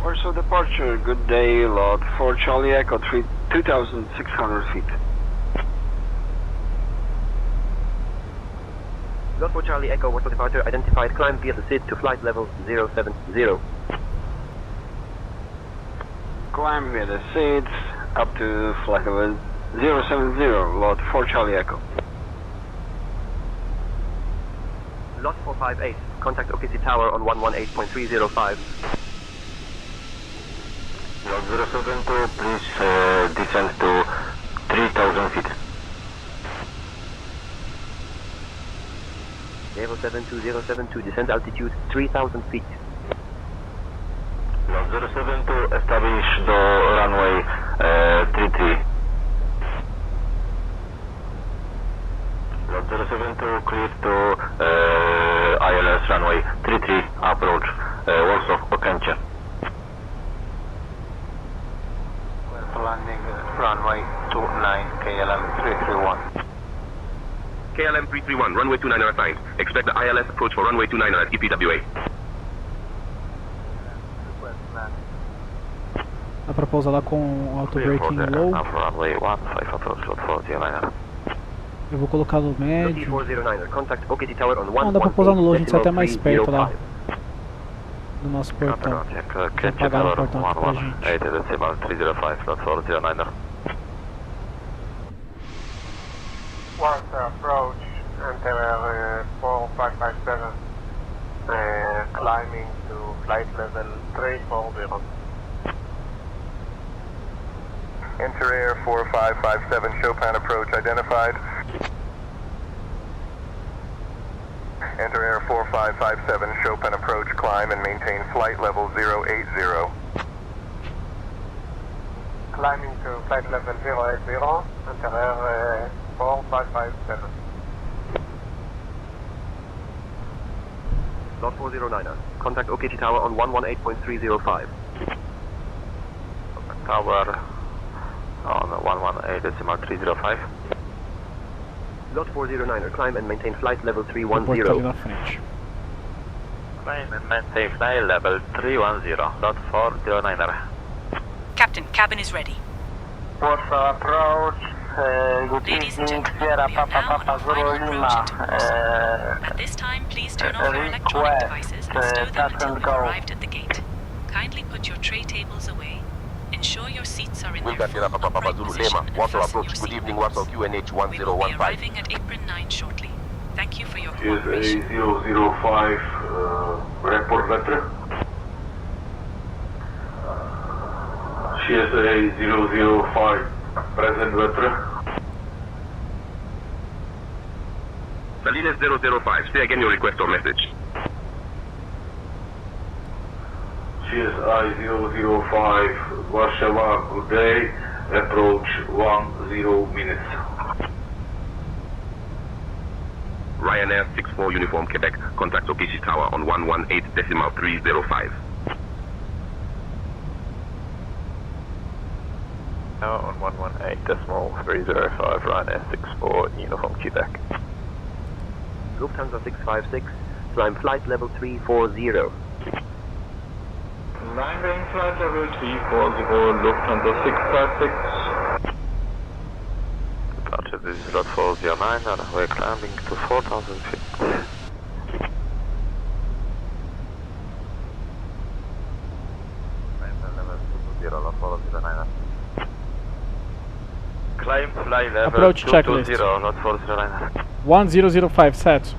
Warsaw departure, good day, lot 4 Charlie Echo, 2,600 feet.
Lot 4 Charlie Echo, Warsaw departure identified, climb via the SID to flight level 070.
Climb via the SIDS up to flight level 070, lot 4 Charlie Echo.
Lot 458, contact OKC tower on 118.305.
Lot 072, please descend to 3,000 feet.
Level 72072, descent altitude 3,000 feet.
Lot 072, establish the runway 33. Lot 072, clear to ILS runway 33, approach Warsaw, Okęcie.
Landing runway 29, KLM 331.
KLM 331, runway 29er assigned. Expect the ILS approach for runway 29er at EPWA.
Dá pra pousar lá com auto braking low.
Runway 15, approach lot 409er.
Eu vou colocar no médio.
409er, contact OKC tower on 118.305.
Não, dá pra pousar no low, a gente sai até mais perto lá do nosso portão. Vai pagar no portão aqui pra gente.
8.305, lot 409er.
Warsaw approach, enter 4557, climbing to flight level 340.
Enter air 4557, Chopin approach identified. Enter air 4557, Chopin approach, climb and maintain flight level 080.
Climbing to flight level 080, enter air 4557.
Lot 409er, contact OKC tower on 118.305.
Tower on 118.305.
Lot 409er, climb and maintain flight level
Portão ali
310.
na frente.
Climb and maintain flight level 310, lot 409er.
Captain, cabin is ready.
Warsaw approach, good
Ladies and
evening,
gentlemen,
Sierra
we are
Papa
now on
Papa
the final
Zulu
approach
Lima.
into Warsaw. At this time, please turn off your electronic devices and stow them until we've arrived at the gate. Kindly put your tray tables away. Ensure your seats are in their
Wilka Sierra
full
Papa Papa
upright
Zulu
position
Lema,
and
Warsaw
fasten
approach,
your
good
seat
evening,
belts.
Warsaw QNH
We will be
1015.
arriving at apron 9 shortly. Thank you for your
CSA
cooperation.
005, report letter. CSA 005, present letter.
Salines 005, say again your request or message.
CSI 005, Warsaw, good day, approach 10 minutes.
Ryanair 64 Uniform Quebec, contact OPC Tower on 118.305.
Now on 118.305, Ryanair 64 Uniform Quebec.
Lufthansa 656, climb flight level 340.
Climbing flight level 340, Lufthansa 656. Departure, this is lot 409, and we're climbing to 4,000 feet. Climb fly level
Approach
220,
checklist.
lot 409.
1005 set.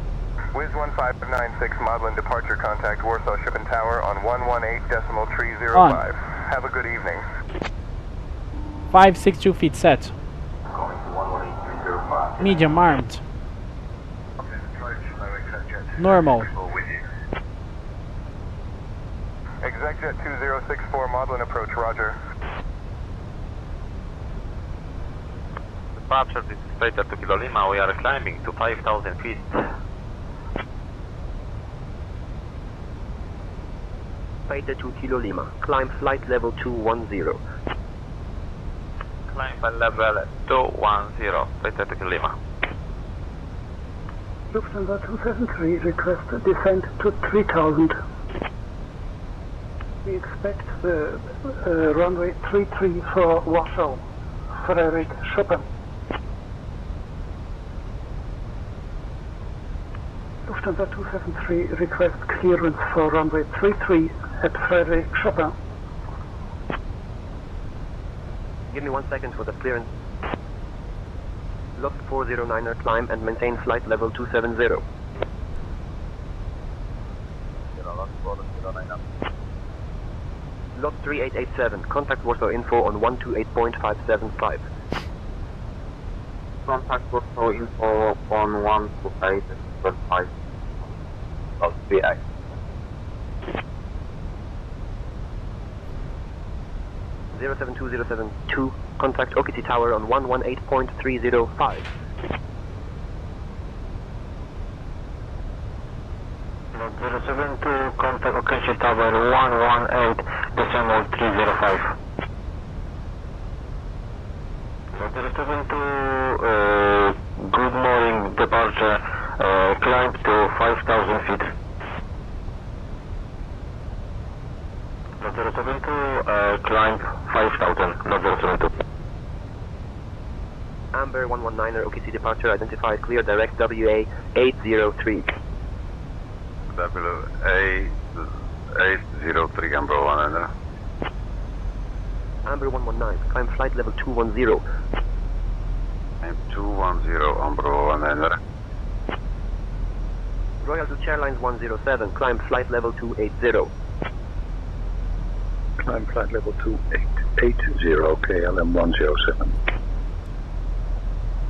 Wiz 1596, modeling departure contact Warsaw Chopin Tower on 118.305. Have a good evening.
562 feet set. Medium armed. Normal.
ExecJet 2064, modeling approach, roger.
Departure, this is Peter to Kilo Lima, we are climbing to 5,000 feet.
Beta 2 Kilo Lima, climb flight level 210.
Climb by level 210, Peter to Kilo Lima.
Lufthansa 273, request descent to 3000. We expect the runway 33 for Warsaw, Frederick Chopin. Lufthansa 273, request clearance for runway 33 at Frederick Chopin.
Give me 1 second for the clearance. Lot 409er, climb and maintain flight level 270. Lot 3887, contact Warsaw info on 128.575.
Contact Warsaw info on 128.575. Lot 38.
Zero 72072, contact OKC Tower on 118.305.
Lot 072, contact OKC Tower 118.305. Lot 072, good morning, departure, climb to 5,000 feet. Lot 072, climb 5,000, not 072.
Amber 119er, OKC departure identified, clear direct WA 803.
WA 803, Amber 119.
Amber 119, climb flight level 210.
Climb 210, Amber 119.
Royal Dutch Airlines 107, climb flight level 280.
Climb flight level 2880, KLM 107.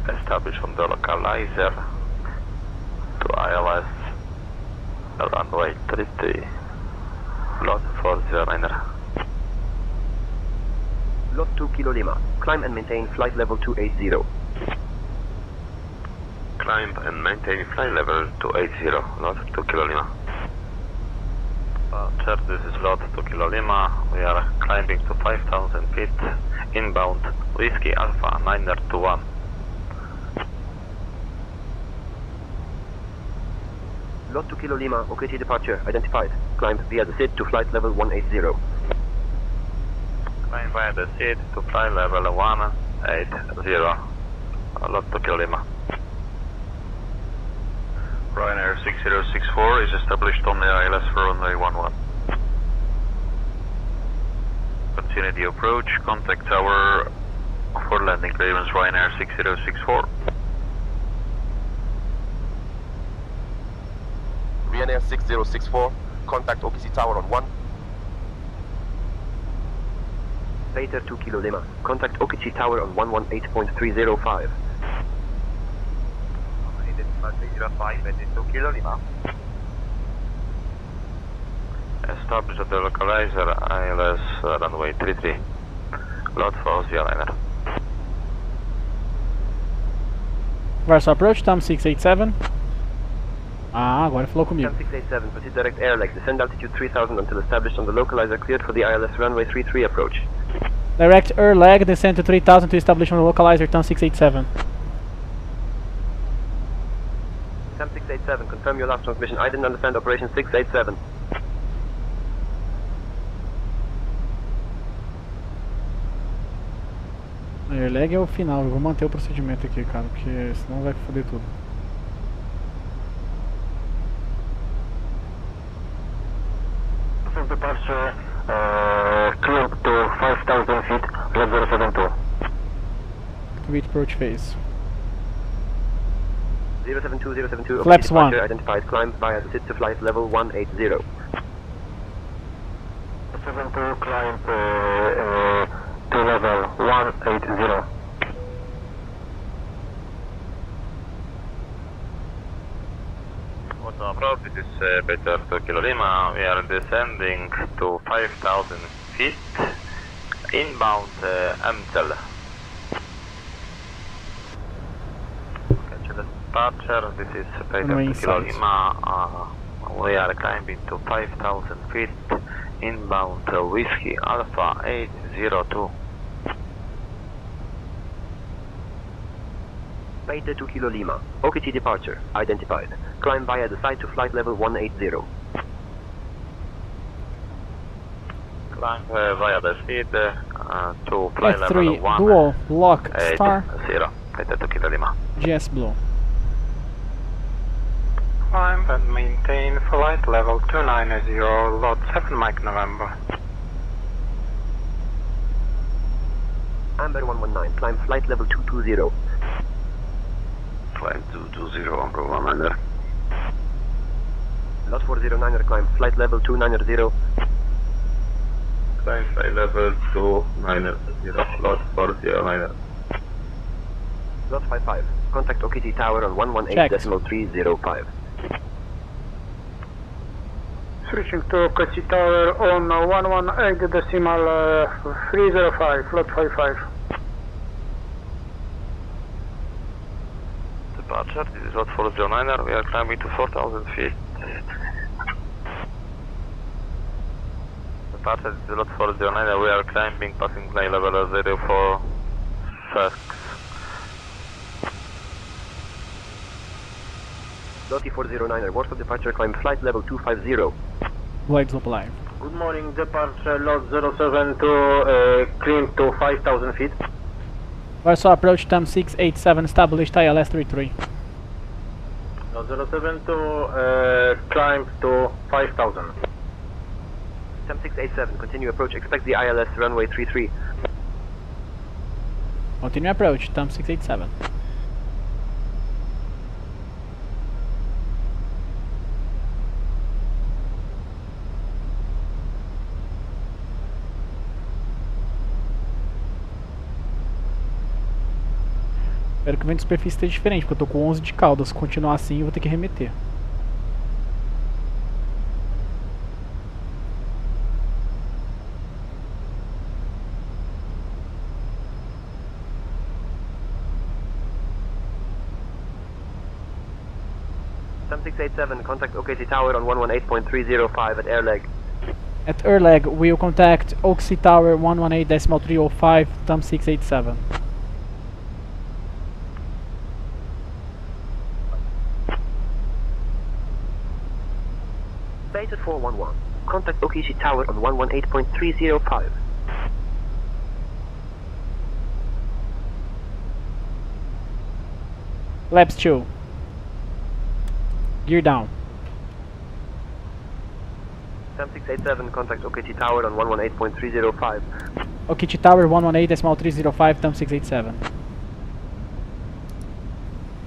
Establish from the localizer to ILS runway 33, lot 409.
Lot 2 Kilo Lima, climb and maintain flight level 280.
Climb and maintain flight level 280, lot 2 Kilo Lima.
Sir, this is lot 2 Kilo Lima, we are climbing to 5,000 feet, inbound, Whiskey Alpha 921.
Lot 2 Kilo Lima, OKT departure identified, climb via the SID to flight level 180.
Climb via the SID to flight level 180, lot 2 Kilo Lima.
Ryanair 6064 is established on the ILS for runway 11.
opportunity approach. Contact tower for landing clearance Ryanair 6064.
Ryanair 6064, contact OKC tower on 1. Beta 2 Kilo Lima, contact OKC tower on 118.305.
2 Kilo Lima. Establish at the localizer ILS runway 33. Lot for Airliner.
Varsóvia approach, TAM 687. Ah, agora falou comigo.
TAM 687, proceed direct air leg, descend altitude 3000 until established on the localizer, cleared for the ILS runway 33 approach.
Direct air leg, descend to 3000 to establish on the localizer, TAM 687.
TAM 687, confirm your last transmission. I didn't understand operation 687.
Air leg é o final, eu vou manter o procedimento aqui, cara, porque senão vai foder tudo.
Departure, clear to 5,000 feet, flight 072.
Complete approach phase.
072,
Flaps 1.
Identified, climb via the SID to flight level 180.
72, climb to level 180.
Auto approach, this is Beta 2 Kilo Lima. We are descending to 5,000 feet. Inbound MTEL. Departure, this is Beta 2 Kilo Lima. We are climbing to 5,000 feet. Inbound Whiskey Alpha 802.
Beta 2 Kilo Lima. OKT departure. Identified. Climb via the side to flight level 180.
Climb via the seed to flight level
F3, dual, lock, star.
0. Beta 2 Kilo Lima.
GS blow.
Climb and maintain flight level 290, lot 7 Mike November.
Amber 119, climb flight level 220.
Climb 220, Amber 119.
Lot 409er, climb flight level 290.
Climb flight level 290, lot 409er.
Lot 55, contact OKT tower on 118.305.
Switching to OKT tower on 118.305, lot 55.
Departure, this is lot 409er. We are climbing to 4,000 feet. Departure, this is lot 409er. We are climbing, passing flight level 04 6.
Lottie 409er, Warsaw departure, climb flight level 250.
Blades up live.
Good morning, departure lot 072, climb to 5,000 feet.
Varsóvia approach, TAM 687, established ILS 33.
Lot 072, climb to 5,000.
TAM 687, continue approach, expect the ILS runway 33.
Continue approach, TAM 687. Espero que o vento de superfície esteja diferente, porque eu tô com 11 de cauda. Se continuar assim, eu vou ter que remeter.
TAM 687, contact OKC tower on 118.305 at air leg.
At air leg, we'll contact OKC tower 118.305, TAM 687.
Beta 411, contact OKC tower on 118.305.
Flaps 2. Gear down.
TAM687, contact OKT Tower on 118.305.
OKT Tower 118.305, TAM687.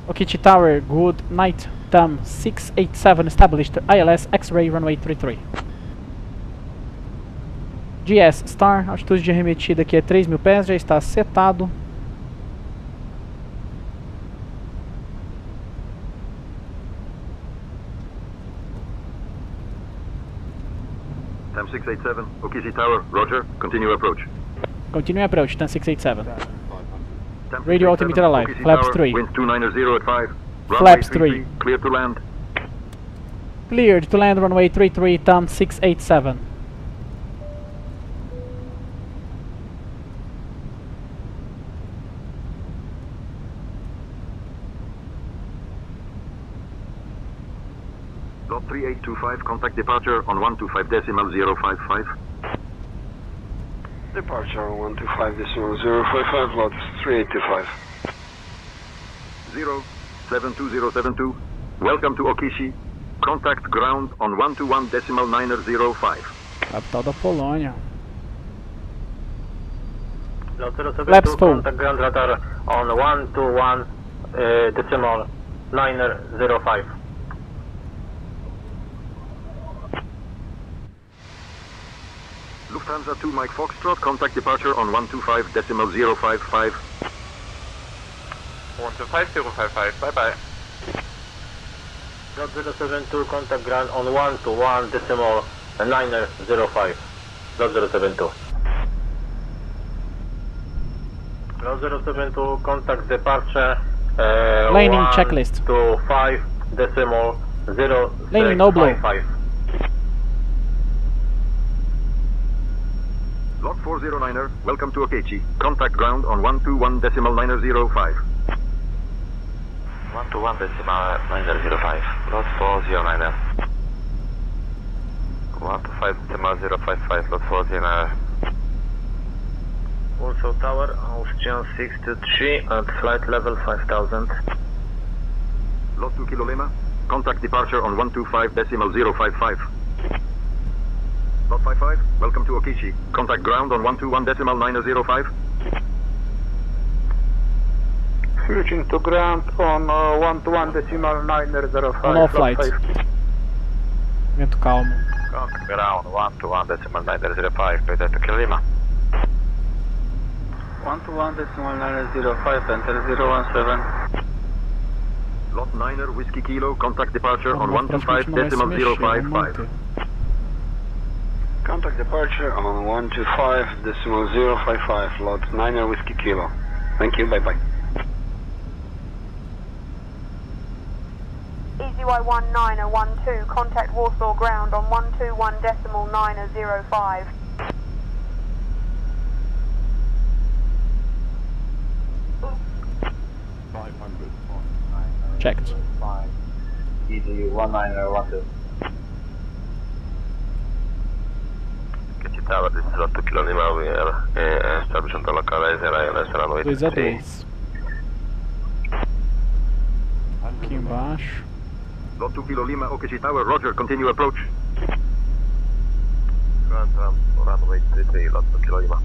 OKT Tower, good night. TAM687 established, ILS X-ray runway 33. GS Star, altitude de arremetida aqui é 3.000 pés, já está setado.
TAM687, OKT Tower, roger, continue approach.
Continue approach, TAM687. Radio altimeter alive, flaps 3.
Winds 290 at 5.
Flaps 3.
Clear to land.
Cleared to land runway 33, TAM687.
Lot 3825, contact departure on 125.055.
Departure on 125.055, lot 3825.
07072, welcome to Okishi. Contact ground on 121.905.
Capital da Polônia.
Lot 072,
Flaps 4.
contact ground radar on 121.905.
Lufthansa 2 Mike Foxtrot, contact departure on 125.055.
125.055, bye bye.
Lot 072, contact ground on 121.905. Lot 072. Lot 072, contact departure.
Landing checklist.
125.055.
Landing no blow.
Lot 409er, welcome to Okechi. Contact ground on 121.905.
121.905. Lot 409er. 125.055. Lot 409er.
Warsaw Tower, Austrian 623 at flight level 5000.
Lot 2 Kilo Lima, contact departure on 125.055. Lot 55, welcome to Okishi. Contact ground on 121.905.
Switching to ground on 121.905.
On all flights. Vento calmo.
Contact ground 121.905. Contact to Kilo Lima.
121.905, enter 017.
Lot 9er, Whiskey Kilo, contact departure on 125.055.
Contact departure on 125.055, lot 9er Whiskey Kilo. Thank you, bye-bye.
EZY1912, contact Warsaw ground on 121.905.
Checked.
EZY1912.
Tower, this is Lot 2 Kilo Lima, we are establishing the localizer, ILS runway
2 Aqui embaixo.
Lot 2 Kilo Lima, Okechi Tower, roger, continue approach.
Runway 33, Lot 2 Kilo Lima.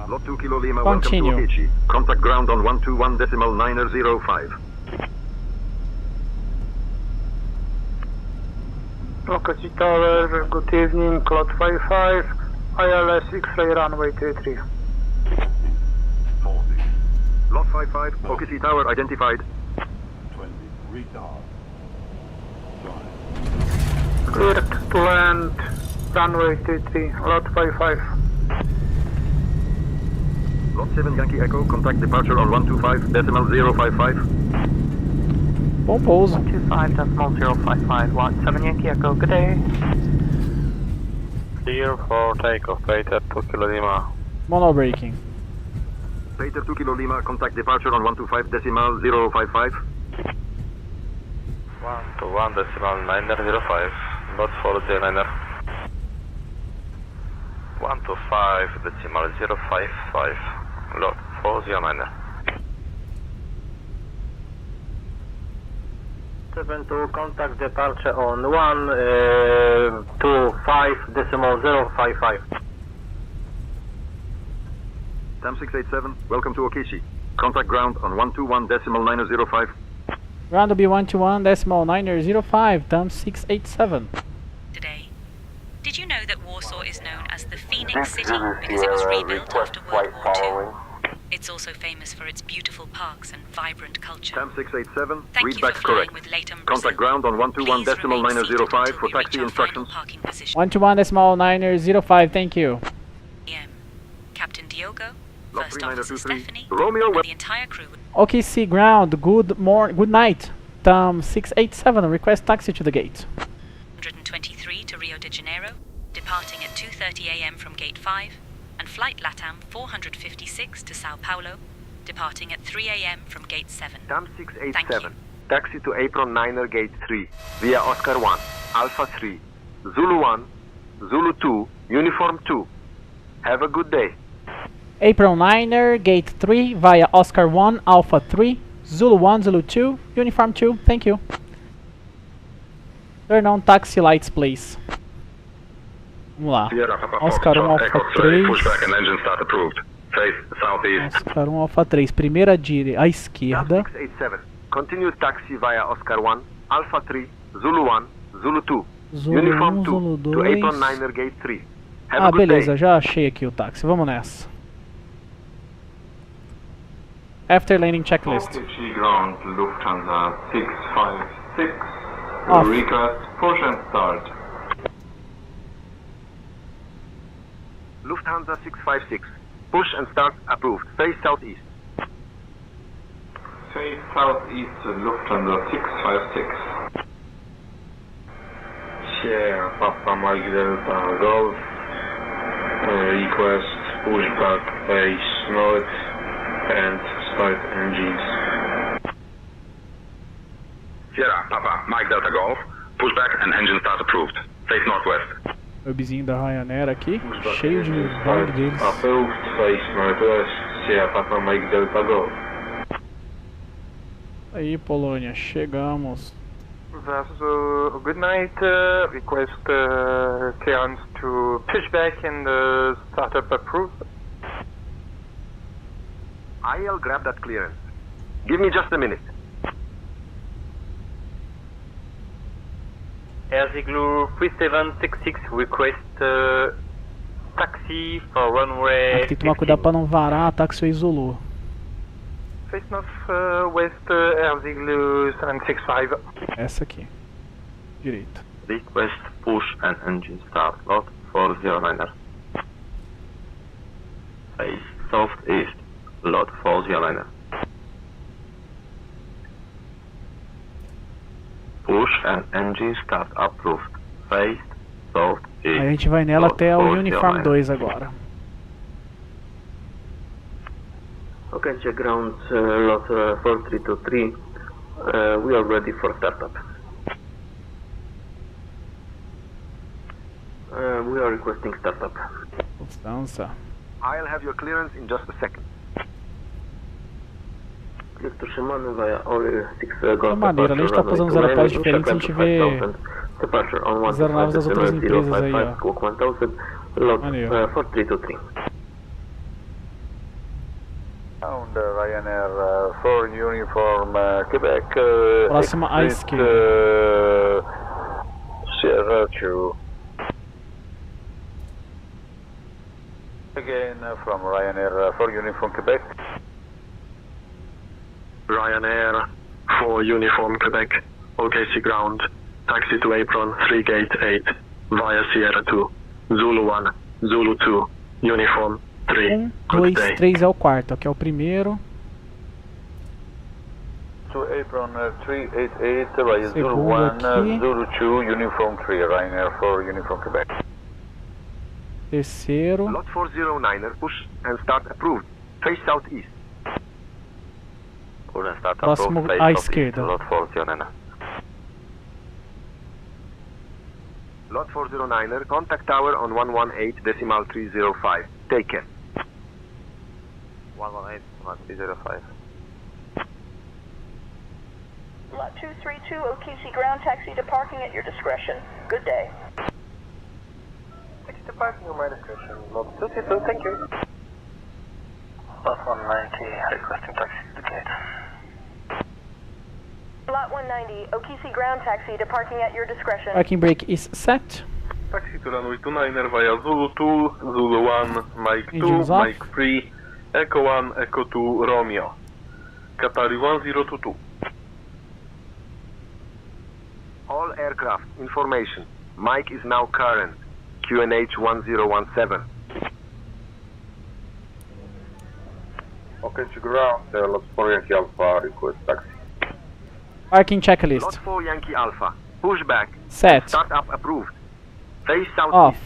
Lot 2 Kilo Lima,
Continue.
welcome to Okechi. Contact ground on 121.905.
Okechi Tower, good evening, Lot 55, ILS X-ray runway 33.
Lot 55, Okechi Tower identified.
20, retard.
Cleared to land, runway 33, Lot 55.
Lot 7 Yankee Echo, contact departure on 125.055.
Bom pouso.
125.055, Lot 7 Yankee Echo, good day.
Clear for takeoff, Peter 2 Kilo Lima.
Mono braking.
Peter 2 Kilo Lima, contact departure on 125.055.
121.905. Lot 409er. 125.055. Lot 409er.
172, contact departure on 125.055.
TAM 687, welcome to Okishi. Contact ground on 121.905.
Ground will be 121.905, TAM 687.
Today. Did you know that Warsaw is known as the Phoenix City because it was rebuilt after World War II? It's also famous for its beautiful parks and vibrant culture.
TAM 687,
Thank
read
you
back
for flying
correct.
with Latam
Contact ground on 121.905 for taxi instructions.
121.905, thank you.
Captain Diogo,
Lot
First Officer
3923,
Stephanie,
Romeo,
and the entire crew.
OKC ground, good night. TAM 687, request taxi to the gate.
123 to Rio de Janeiro, departing at 2:30 a.m. from Gate 5, and flight LATAM 456 to Sao Paulo, departing at 3 a.m. from Gate 7.
TAM
Thank
687,
you.
taxi to Apron 9er Gate 3, via Oscar 1, Alpha 3, Zulu 1, Zulu 2, Uniform 2. Have a good day.
April 9er, gate 3, via Oscar 1, Alpha 3, Zulu 1, Zulu 2, Uniform 2, thank you. Turn on taxi lights, please. Vamos lá. Oscar 1, Alpha 3.
Pushback and engine start approved. Face southeast.
Oscar 1, Alpha 3. Primeira à esquerda.
687. Continue taxi via Oscar 1, Alpha 3, Zulu 1, Zulu 2.
Zulu
Uniform
1,
2
Zulu
to
2.
Apron 9er Gate 3. Have
Ah,
a good
beleza,
day.
já achei aqui o táxi. Vamos nessa. After landing checklist.
OKC ground, Lufthansa 656.
Off.
Request push and start.
Lufthansa 656. Push and start approved. Face southeast.
Face southeast, Lufthansa 656.
Sierra Papa Mike Delta Golf. Request pushback base north and start engines.
Sierra, Papa, Mike Delta Golf. Pushback and engine start approved. Face northwest.
Hubzinho da Ryanair aqui, cheio de bug deles.
Approved, face northwest, Sierra Papa Mike Delta Golf.
Aí, Polônia, chegamos.
Varsóvia, good night. Request clearance to pushback and startup approved.
I'll grab that clearance. Give me just a minute.
Airzigloo 3766, request taxi for runway.
Tem que tomar cuidado pra não varar, táxi ou isolou.
Face northwest, Airzigloo 765.
Essa aqui. Direita.
Request push and engine start. Lot 409er. Face southeast. Lot 409er. Push and engine start approved. Face southeast.
Aí a gente vai nela até o Uniform
409er.
2 agora.
Okay, check ground, lot 4323. We are ready for startup. We are requesting startup.
Distância.
I'll have your clearance in just a second.
Victor Shimano via Oli 6
De maneira, além de estar pousando nos aeroportos diferentes, a gente vê as aeronaves das outras empresas aí, ó. Maneiro.
4323.
Ryanair 4 Uniform Quebec.
Próxima à esquerda.
Sierra 2. Again from Ryanair 4 Uniform Quebec.
Ryanair 4 Uniform Quebec, OKC ground, taxi to apron 3 gate 8, via Sierra 2, Zulu 1, Zulu 2, Uniform 3,
2, 3 é o quarto, aqui é o primeiro.
To apron 388, via Zulu
Segundo
1,
aqui.
Zulu 2, Uniform 3, Ryanair 4 Uniform Quebec.
Terceiro.
Lot 409er, push and start approved. Face southeast.
Push and start
Próximo
approved. Face
à
southeast.
esquerda.
Lot 409er.
Lot 409er, contact tower on 118.305. Take care.
118.305.
Lot 232, Okishi ground taxi to parking at your discretion. Good day.
Taxi to parking at my discretion. Lot 232, thank you. Lot 190, requesting taxi to the gate.
Lot 190, Okishi ground taxi to parking at your discretion.
Parking brake is set.
Taxi to runway 29 via Zulu 2, Zulu 1, Mike 2,
Engines off.
Mike 3, Echo 1, Echo 2, Romeo. Qatari 1022.
All aircraft, information. Mike is now current. QNH 1017.
Okay, to ground, Lot 4 Yankee Alpha, request taxi.
Parking checklist.
Lot 4 Yankee Alpha. Pushback.
Set.
Startup approved. Face southeast.
Off.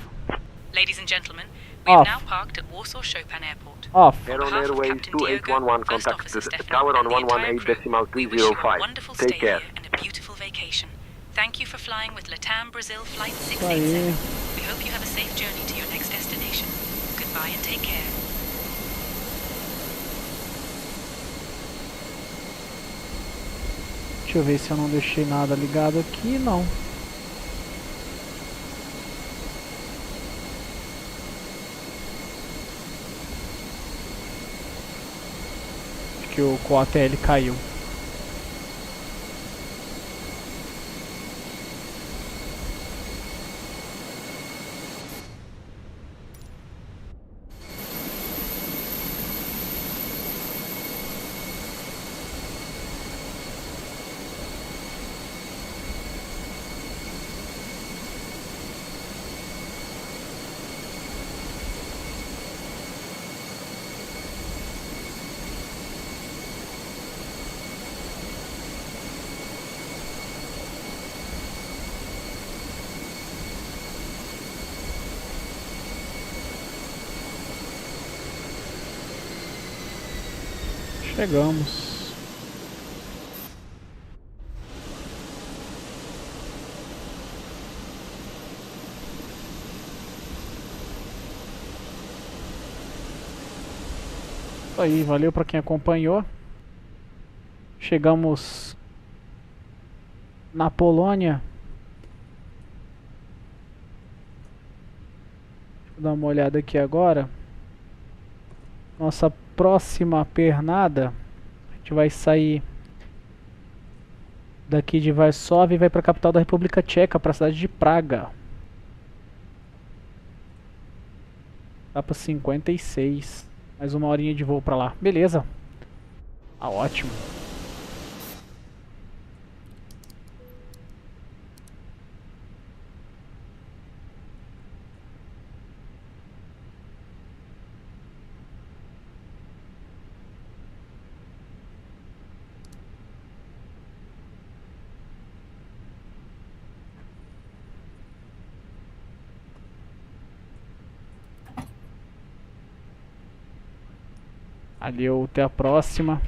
Ladies and gentlemen, we have
Off.
now parked at Warsaw Chopin Airport.
Off.
Air on
behalf of
Airways
Captain Diogo,
2811,
First
contact
Officer
the
Stefan,
tower on
and the entire crew, we wish you a
118.305.
wonderful
Take
stay
care.
here and a beautiful vacation. Thank you for flying with Latam Brazil Flight
Isso aí.
687. We hope you have a safe journey to your next destination. Goodbye and take care.
Deixa eu ver se eu não deixei nada ligado aqui. Não. Acho que o COATL caiu. Chegamos. Isso aí, valeu para quem acompanhou. Chegamos na Polônia. Deixa eu dar uma olhada aqui agora. Nossa próxima pernada, a gente vai sair daqui de Varsóvia e vai para a capital da República Tcheca, para a cidade de Praga. Etapa 56. Mais uma horinha de voo para lá. Beleza. Ah, ótimo. Valeu, até a próxima.